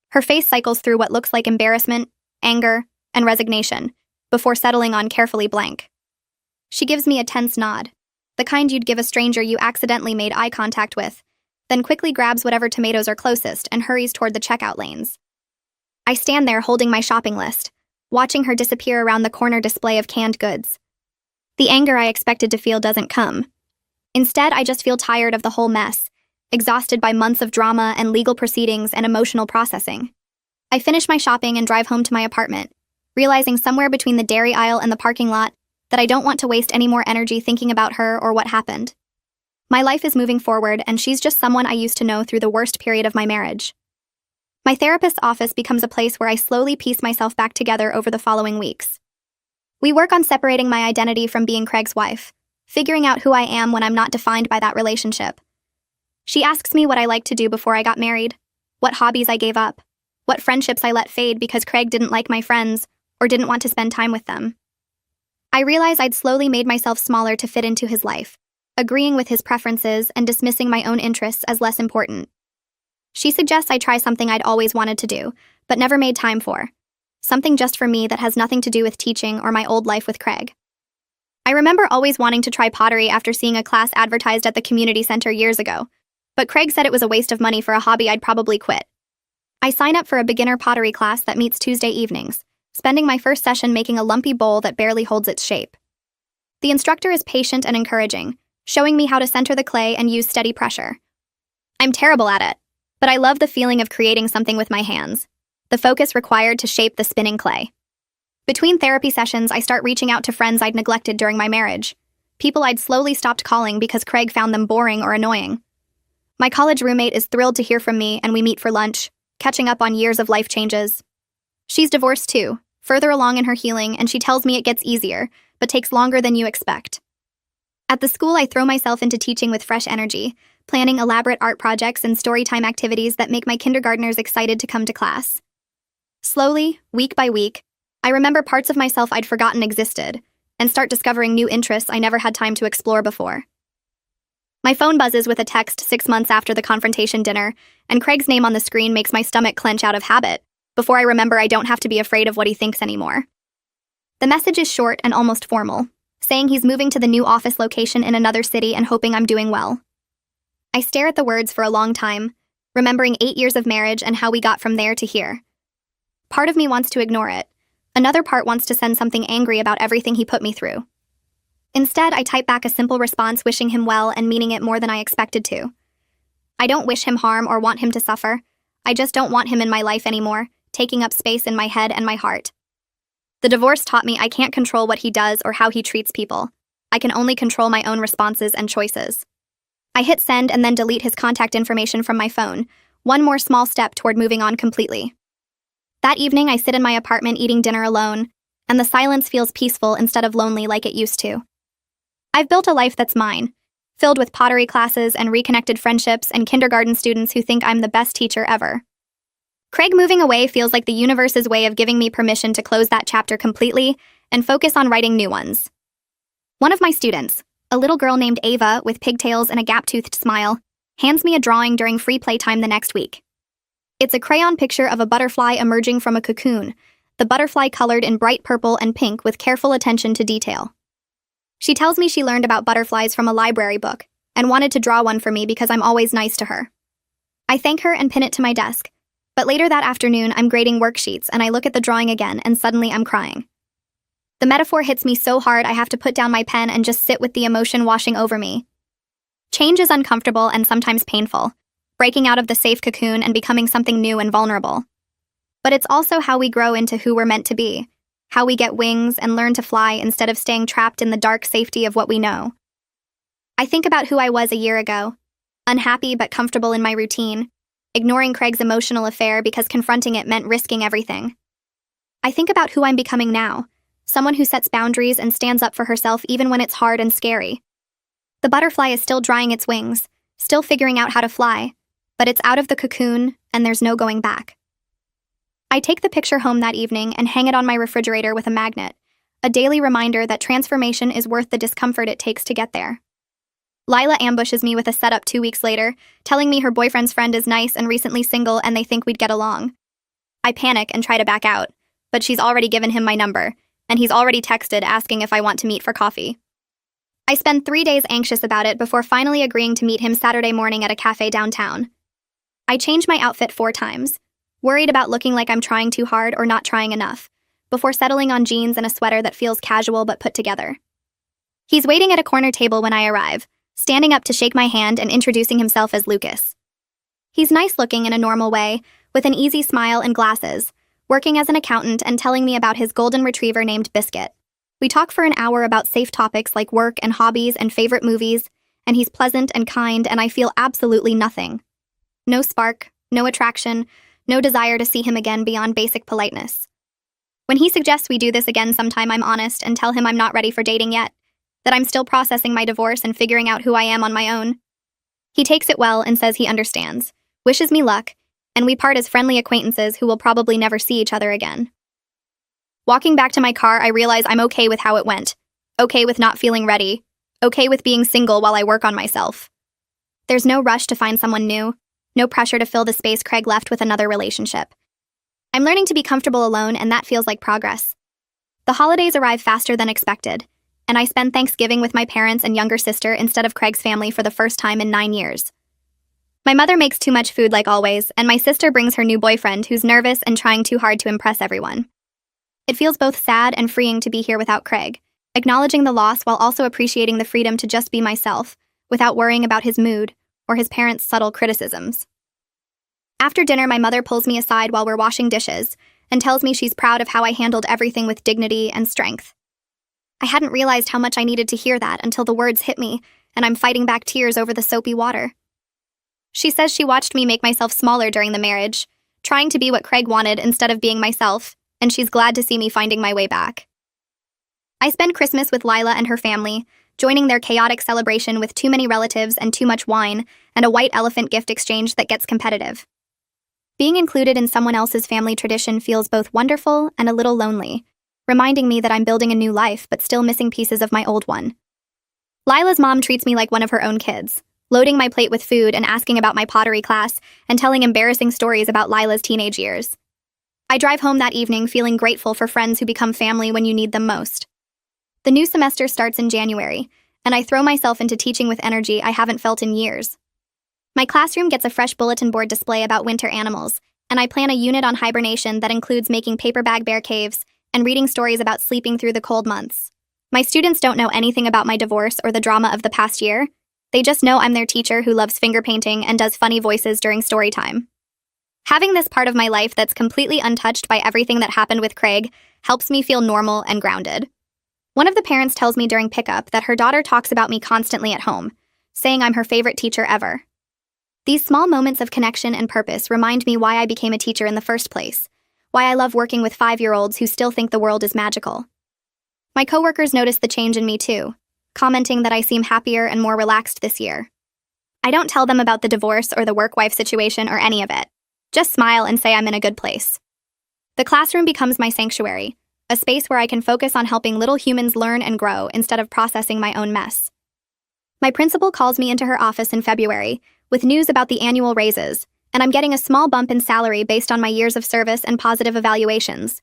Her face cycles through what looks like embarrassment, anger, and resignation, before settling on carefully blank. She gives me a tense nod, the kind you'd give a stranger you accidentally made eye contact with, then quickly grabs whatever tomatoes are closest and hurries toward the checkout lanes. I stand there holding my shopping list, watching her disappear around the corner display of canned goods. The anger I expected to feel doesn't come. Instead, I just feel tired of the whole mess, exhausted by months of drama and legal proceedings and emotional processing. I finish my shopping and drive home to my apartment, realizing somewhere between the dairy aisle and the parking lot that I don't want to waste any more energy thinking about her or what happened. My life is moving forward, and she's just someone I used to know through the worst period of my marriage. My therapist's office becomes a place where I slowly piece myself back together over the following weeks. We work on separating my identity from being Craig's wife, figuring out who I am when I'm not defined by that relationship. She asks me what I liked to do before I got married, what hobbies I gave up, what friendships I let fade because Craig didn't like my friends or didn't want to spend time with them. I realize I'd slowly made myself smaller to fit into his life, agreeing with his preferences and dismissing my own interests as less important. She suggests I try something I'd always wanted to do, but never made time for. Something just for me that has nothing to do with teaching or my old life with Craig. I remember always wanting to try pottery after seeing a class advertised at the community center years ago, but Craig said it was a waste of money for a hobby I'd probably quit. I sign up for a beginner pottery class that meets Tuesday evenings, spending my first session making a lumpy bowl that barely holds its shape. The instructor is patient and encouraging, showing me how to center the clay and use steady pressure. I'm terrible at it, but I love the feeling of creating something with my hands, the focus required to shape the spinning clay. Between therapy sessions, I start reaching out to friends I'd neglected during my marriage, people I'd slowly stopped calling because Craig found them boring or annoying. My college roommate is thrilled to hear from me, and we meet for lunch, catching up on years of life changes. She's divorced too, further along in her healing, and she tells me it gets easier, but takes longer than you expect. At the school, I throw myself into teaching with fresh energy, planning elaborate art projects and storytime activities that make my kindergartners excited to come to class. Slowly, week by week, I remember parts of myself I'd forgotten existed, and start discovering new interests I never had time to explore before. My phone buzzes with a text 6 months after the confrontation dinner, and Craig's name on the screen makes my stomach clench out of habit, before I remember I don't have to be afraid of what he thinks anymore. The message is short and almost formal, saying he's moving to the new office location in another city and hoping I'm doing well. I stare at the words for a long time, remembering 8 years of marriage and how we got from there to here. Part of me wants to ignore it. Another part wants to send something angry about everything he put me through. Instead, I type back a simple response wishing him well and meaning it more than I expected to. I don't wish him harm or want him to suffer. I just don't want him in my life anymore, taking up space in my head and my heart. The divorce taught me I can't control what he does or how he treats people. I can only control my own responses and choices. I hit send and then delete his contact information from my phone, one more small step toward moving on completely. That evening, I sit in my apartment eating dinner alone, and the silence feels peaceful instead of lonely like it used to. I've built a life that's mine, filled with pottery classes and reconnected friendships and kindergarten students who think I'm the best teacher ever. Craig moving away feels like the universe's way of giving me permission to close that chapter completely and focus on writing new ones. One of my students, a little girl named Ava with pigtails and a gap-toothed smile, hands me a drawing during free playtime the next week. It's a crayon picture of a butterfly emerging from a cocoon, the butterfly colored in bright purple and pink with careful attention to detail. She tells me she learned about butterflies from a library book and wanted to draw one for me because I'm always nice to her. I thank her and pin it to my desk, but later that afternoon I'm grading worksheets and I look at the drawing again and suddenly I'm crying. The metaphor hits me so hard I have to put down my pen and just sit with the emotion washing over me. Change is uncomfortable and sometimes painful, breaking out of the safe cocoon and becoming something new and vulnerable. But it's also how we grow into who we're meant to be, how we get wings and learn to fly instead of staying trapped in the dark safety of what we know. I think about who I was a year ago, unhappy but comfortable in my routine, ignoring Craig's emotional affair because confronting it meant risking everything. I think about who I'm becoming now, someone who sets boundaries and stands up for herself even when it's hard and scary. The butterfly is still drying its wings, still figuring out how to fly, but it's out of the cocoon and there's no going back. I take the picture home that evening and hang it on my refrigerator with a magnet, a daily reminder that transformation is worth the discomfort it takes to get there. Lila ambushes me with a setup 2 weeks later, telling me her boyfriend's friend is nice and recently single and they think we'd get along. I panic and try to back out, but she's already given him my number, and he's already texted asking if I want to meet for coffee. I spend 3 days anxious about it before finally agreeing to meet him Saturday morning at a cafe downtown. I change my outfit 4 times, worried about looking like I'm trying too hard or not trying enough, before settling on jeans and a sweater that feels casual but put together. He's waiting at a corner table when I arrive, standing up to shake my hand and introducing himself as Lucas. He's nice-looking in a normal way, with an easy smile and glasses, working as an accountant and telling me about his golden retriever named Biscuit. We talk for an hour about safe topics like work and hobbies and favorite movies, and he's pleasant and kind and I feel absolutely nothing. No spark, no attraction, no desire to see him again beyond basic politeness. When he suggests we do this again sometime, I'm honest and tell him I'm not ready for dating yet, that I'm still processing my divorce and figuring out who I am on my own. He takes it well and says he understands, wishes me luck, and we part as friendly acquaintances who will probably never see each other again. Walking back to my car, I realize I'm okay with how it went, okay with not feeling ready, okay with being single while I work on myself. There's no rush to find someone new, no pressure to fill the space Craig left with another relationship. I'm learning to be comfortable alone, and that feels like progress. The holidays arrive faster than expected, and I spend Thanksgiving with my parents and younger sister instead of Craig's family for the first time in 9 years. My mother makes too much food like always, and my sister brings her new boyfriend who's nervous and trying too hard to impress everyone. It feels both sad and freeing to be here without Craig, acknowledging the loss while also appreciating the freedom to just be myself, without worrying about his mood or his parents' subtle criticisms. After dinner, my mother pulls me aside while we're washing dishes and tells me she's proud of how I handled everything with dignity and strength. I hadn't realized how much I needed to hear that until the words hit me, and I'm fighting back tears over the soapy water. She says she watched me make myself smaller during the marriage, trying to be what Craig wanted instead of being myself, and she's glad to see me finding my way back. I spend Christmas with Lila and her family, joining their chaotic celebration with too many relatives and too much wine, and a white elephant gift exchange that gets competitive. Being included in someone else's family tradition feels both wonderful and a little lonely, reminding me that I'm building a new life but still missing pieces of my old one. Lila's mom treats me like one of her own kids, loading my plate with food and asking about my pottery class and telling embarrassing stories about Lila's teenage years. I drive home that evening feeling grateful for friends who become family when you need them most. The new semester starts in January, and I throw myself into teaching with energy I haven't felt in years. My classroom gets a fresh bulletin board display about winter animals, and I plan a unit on hibernation that includes making paper bag bear caves and reading stories about sleeping through the cold months. My students don't know anything about my divorce or the drama of the past year. They just know I'm their teacher who loves finger painting and does funny voices during story time. Having this part of my life that's completely untouched by everything that happened with Craig helps me feel normal and grounded. One of the parents tells me during pickup that her daughter talks about me constantly at home, saying I'm her favorite teacher ever. These small moments of connection and purpose remind me why I became a teacher in the first place, why I love working with 5-year-olds who still think the world is magical. My coworkers notice the change in me too, commenting that I seem happier and more relaxed this year. I don't tell them about the divorce or the work-wife situation or any of it. Just smile and say I'm in a good place. The classroom becomes my sanctuary, a space where I can focus on helping little humans learn and grow instead of processing my own mess. My principal calls me into her office in February with news about the annual raises, and I'm getting a small bump in salary based on my years of service and positive evaluations.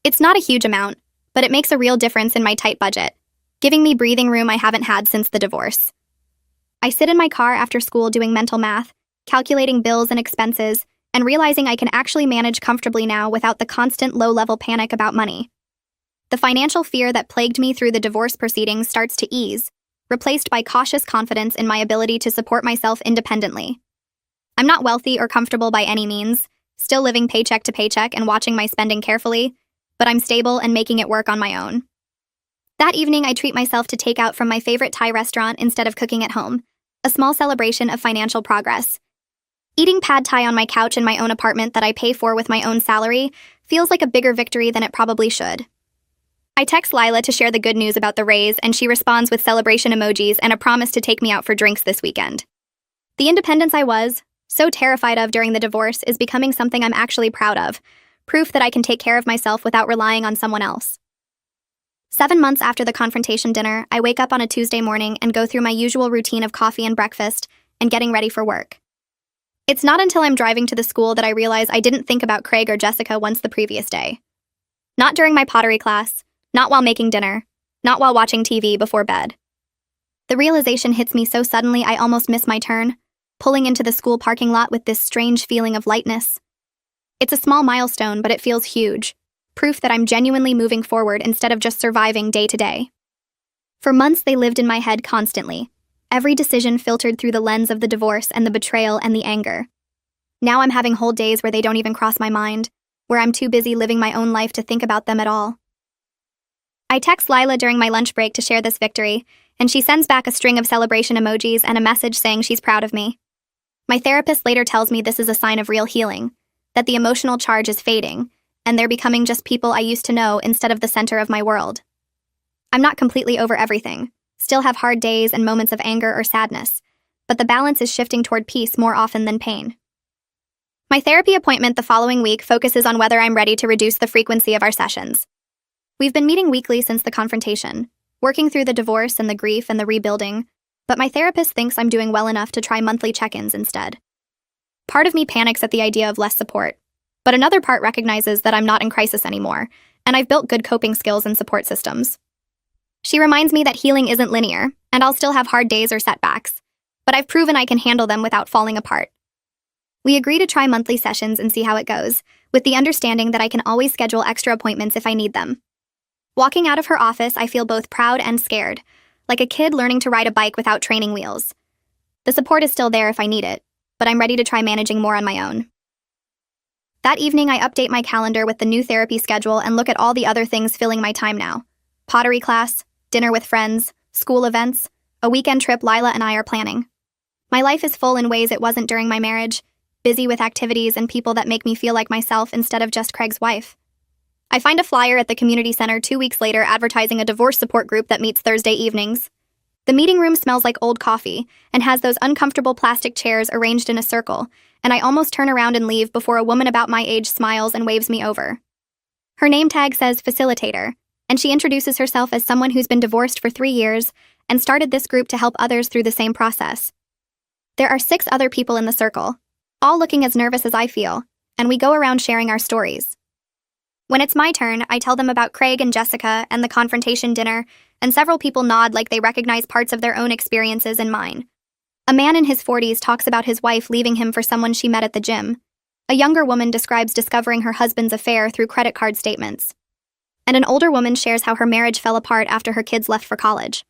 It's not a huge amount, but it makes a real difference in my tight budget, giving me breathing room I haven't had since the divorce. I sit in my car after school doing mental math, calculating bills and expenses, and realizing I can actually manage comfortably now without the constant low-level panic about money. The financial fear that plagued me through the divorce proceedings starts to ease, replaced by cautious confidence in my ability to support myself independently. I'm not wealthy or comfortable by any means, still living paycheck to paycheck and watching my spending carefully, but I'm stable and making it work on my own. That evening, I treat myself to takeout from my favorite Thai restaurant instead of cooking at home, a small celebration of financial progress. Eating pad thai on my couch in my own apartment that I pay for with my own salary feels like a bigger victory than it probably should. I text Lila to share the good news about the raise, and she responds with celebration emojis and a promise to take me out for drinks this weekend. The independence I was so terrified of during the divorce is becoming something I'm actually proud of, proof that I can take care of myself without relying on someone else. 7 months after the confrontation dinner, I wake up on a Tuesday morning and go through my usual routine of coffee and breakfast and getting ready for work. It's not until I'm driving to the school that I realize I didn't think about Craig or Jessica once the previous day. Not during my pottery class, not while making dinner, not while watching TV before bed. The realization hits me so suddenly I almost miss my turn, pulling into the school parking lot with this strange feeling of lightness. It's a small milestone, but it feels huge, proof that I'm genuinely moving forward instead of just surviving day to day. For months they lived in my head constantly, every decision filtered through the lens of the divorce and the betrayal and the anger. Now I'm having whole days where they don't even cross my mind, where I'm too busy living my own life to think about them at all. I text Lila during my lunch break to share this victory, and she sends back a string of celebration emojis and a message saying she's proud of me. My therapist later tells me this is a sign of real healing, that the emotional charge is fading, and they're becoming just people I used to know instead of the center of my world. I'm not completely over everything, still have hard days and moments of anger or sadness, but the balance is shifting toward peace more often than pain. My therapy appointment the following week focuses on whether I'm ready to reduce the frequency of our sessions. We've been meeting weekly since the confrontation, working through the divorce and the grief and the rebuilding, but my therapist thinks I'm doing well enough to try monthly check-ins instead. Part of me panics at the idea of less support, but another part recognizes that I'm not in crisis anymore, and I've built good coping skills and support systems. She reminds me that healing isn't linear, and I'll still have hard days or setbacks, but I've proven I can handle them without falling apart. We agree to try monthly sessions and see how it goes, with the understanding that I can always schedule extra appointments if I need them. Walking out of her office, I feel both proud and scared, like a kid learning to ride a bike without training wheels. The support is still there if I need it, but I'm ready to try managing more on my own. That evening, I update my calendar with the new therapy schedule and look at all the other things filling my time now. Pottery class, dinner with friends, school events, a weekend trip Lila and I are planning. My life is full in ways it wasn't during my marriage, busy with activities and people that make me feel like myself instead of just Craig's wife. I find a flyer at the community center 2 weeks later advertising a divorce support group that meets Thursday evenings. The meeting room smells like old coffee and has those uncomfortable plastic chairs arranged in a circle, and I almost turn around and leave before a woman about my age smiles and waves me over. Her name tag says facilitator, and she introduces herself as someone who's been divorced for 3 years and started this group to help others through the same process. There are 6 other people in the circle, all looking as nervous as I feel, and we go around sharing our stories. When it's my turn, I tell them about Craig and Jessica and the confrontation dinner, and several people nod like they recognize parts of their own experiences in mine. A man in his 40s talks about his wife leaving him for someone she met at the gym. A younger woman describes discovering her husband's affair through credit card statements. And an older woman shares how her marriage fell apart after her kids left for college.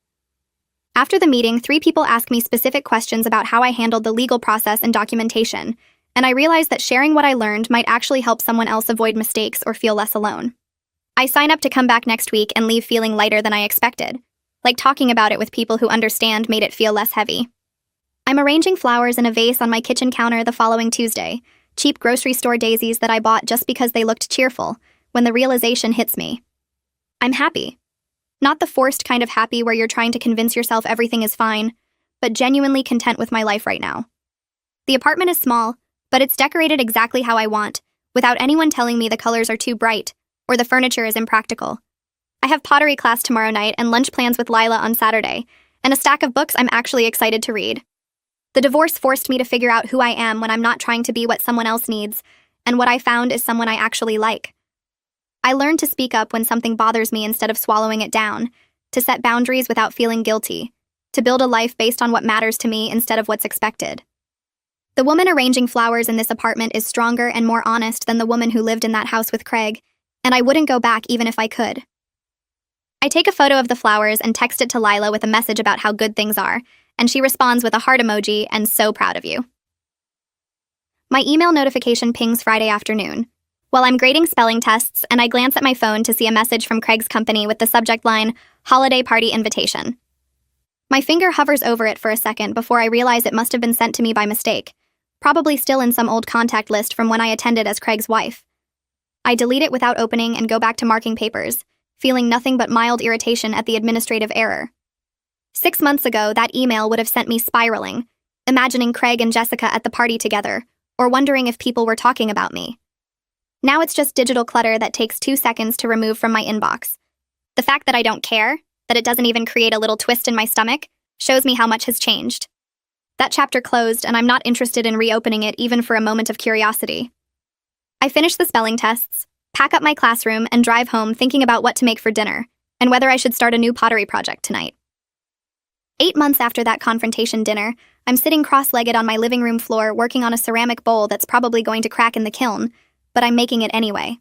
After the meeting, 3 people ask me specific questions about how I handled the legal process and documentation, and I realized that sharing what I learned might actually help someone else avoid mistakes or feel less alone. I sign up to come back next week and leave feeling lighter than I expected, like talking about it with people who understand made it feel less heavy. I'm arranging flowers in a vase on my kitchen counter the following Tuesday, cheap grocery store daisies that I bought just because they looked cheerful, when the realization hits me. I'm happy. Not the forced kind of happy where you're trying to convince yourself everything is fine, but genuinely content with my life right now. The apartment is small, but it's decorated exactly how I want, without anyone telling me the colors are too bright, or the furniture is impractical. I have pottery class tomorrow night and lunch plans with Lila on Saturday, and a stack of books I'm actually excited to read. The divorce forced me to figure out who I am when I'm not trying to be what someone else needs, and what I found is someone I actually like. I learned to speak up when something bothers me instead of swallowing it down, to set boundaries without feeling guilty, to build a life based on what matters to me instead of what's expected. The woman arranging flowers in this apartment is stronger and more honest than the woman who lived in that house with Craig, and I wouldn't go back even if I could. I take a photo of the flowers and text it to Lila with a message about how good things are, and she responds with a heart emoji and so proud of you. My email notification pings Friday afternoon, while I'm grading spelling tests, and I glance at my phone to see a message from Craig's company with the subject line, Holiday Party Invitation. My finger hovers over it for a second before I realize it must have been sent to me by mistake, probably still in some old contact list from when I attended as Craig's wife. I delete it without opening and go back to marking papers, feeling nothing but mild irritation at the administrative error. 6 months ago, that email would have sent me spiraling, imagining Craig and Jessica at the party together, or wondering if people were talking about me. Now it's just digital clutter that takes 2 seconds to remove from my inbox. The fact that I don't care, that it doesn't even create a little twist in my stomach, shows me how much has changed. That chapter closed, and I'm not interested in reopening it even for a moment of curiosity. I finish the spelling tests, pack up my classroom, and drive home thinking about what to make for dinner, and whether I should start a new pottery project tonight. 8 months after that confrontation dinner, I'm sitting cross-legged on my living room floor working on a ceramic bowl that's probably going to crack in the kiln, but I'm making it anyway.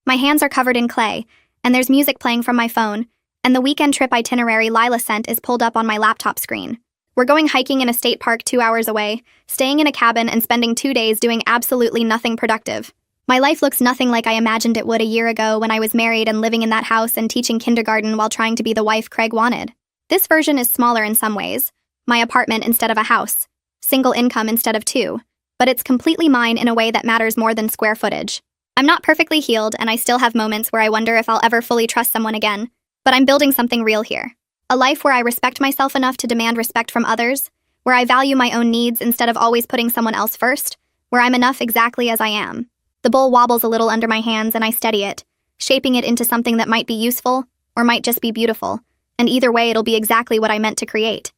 My hands are covered in clay, and there's music playing from my phone, and the weekend trip itinerary Lila sent is pulled up on my laptop screen. We're going hiking in a state park 2 hours away, staying in a cabin and spending 2 days doing absolutely nothing productive. My life looks nothing like I imagined it would a year ago when I was married and living in that house and teaching kindergarten while trying to be the wife Craig wanted. This version is smaller in some ways, my apartment instead of a house, single income instead of 2, but it's completely mine in a way that matters more than square footage. I'm not perfectly healed, and I still have moments where I wonder if I'll ever fully trust someone again, but I'm building something real here. A life where I respect myself enough to demand respect from others, where I value my own needs instead of always putting someone else first, where I'm enough exactly as I am. The bowl wobbles a little under my hands and I steady it, shaping it into something that might be useful or might just be beautiful, and either way it'll be exactly what I meant to create.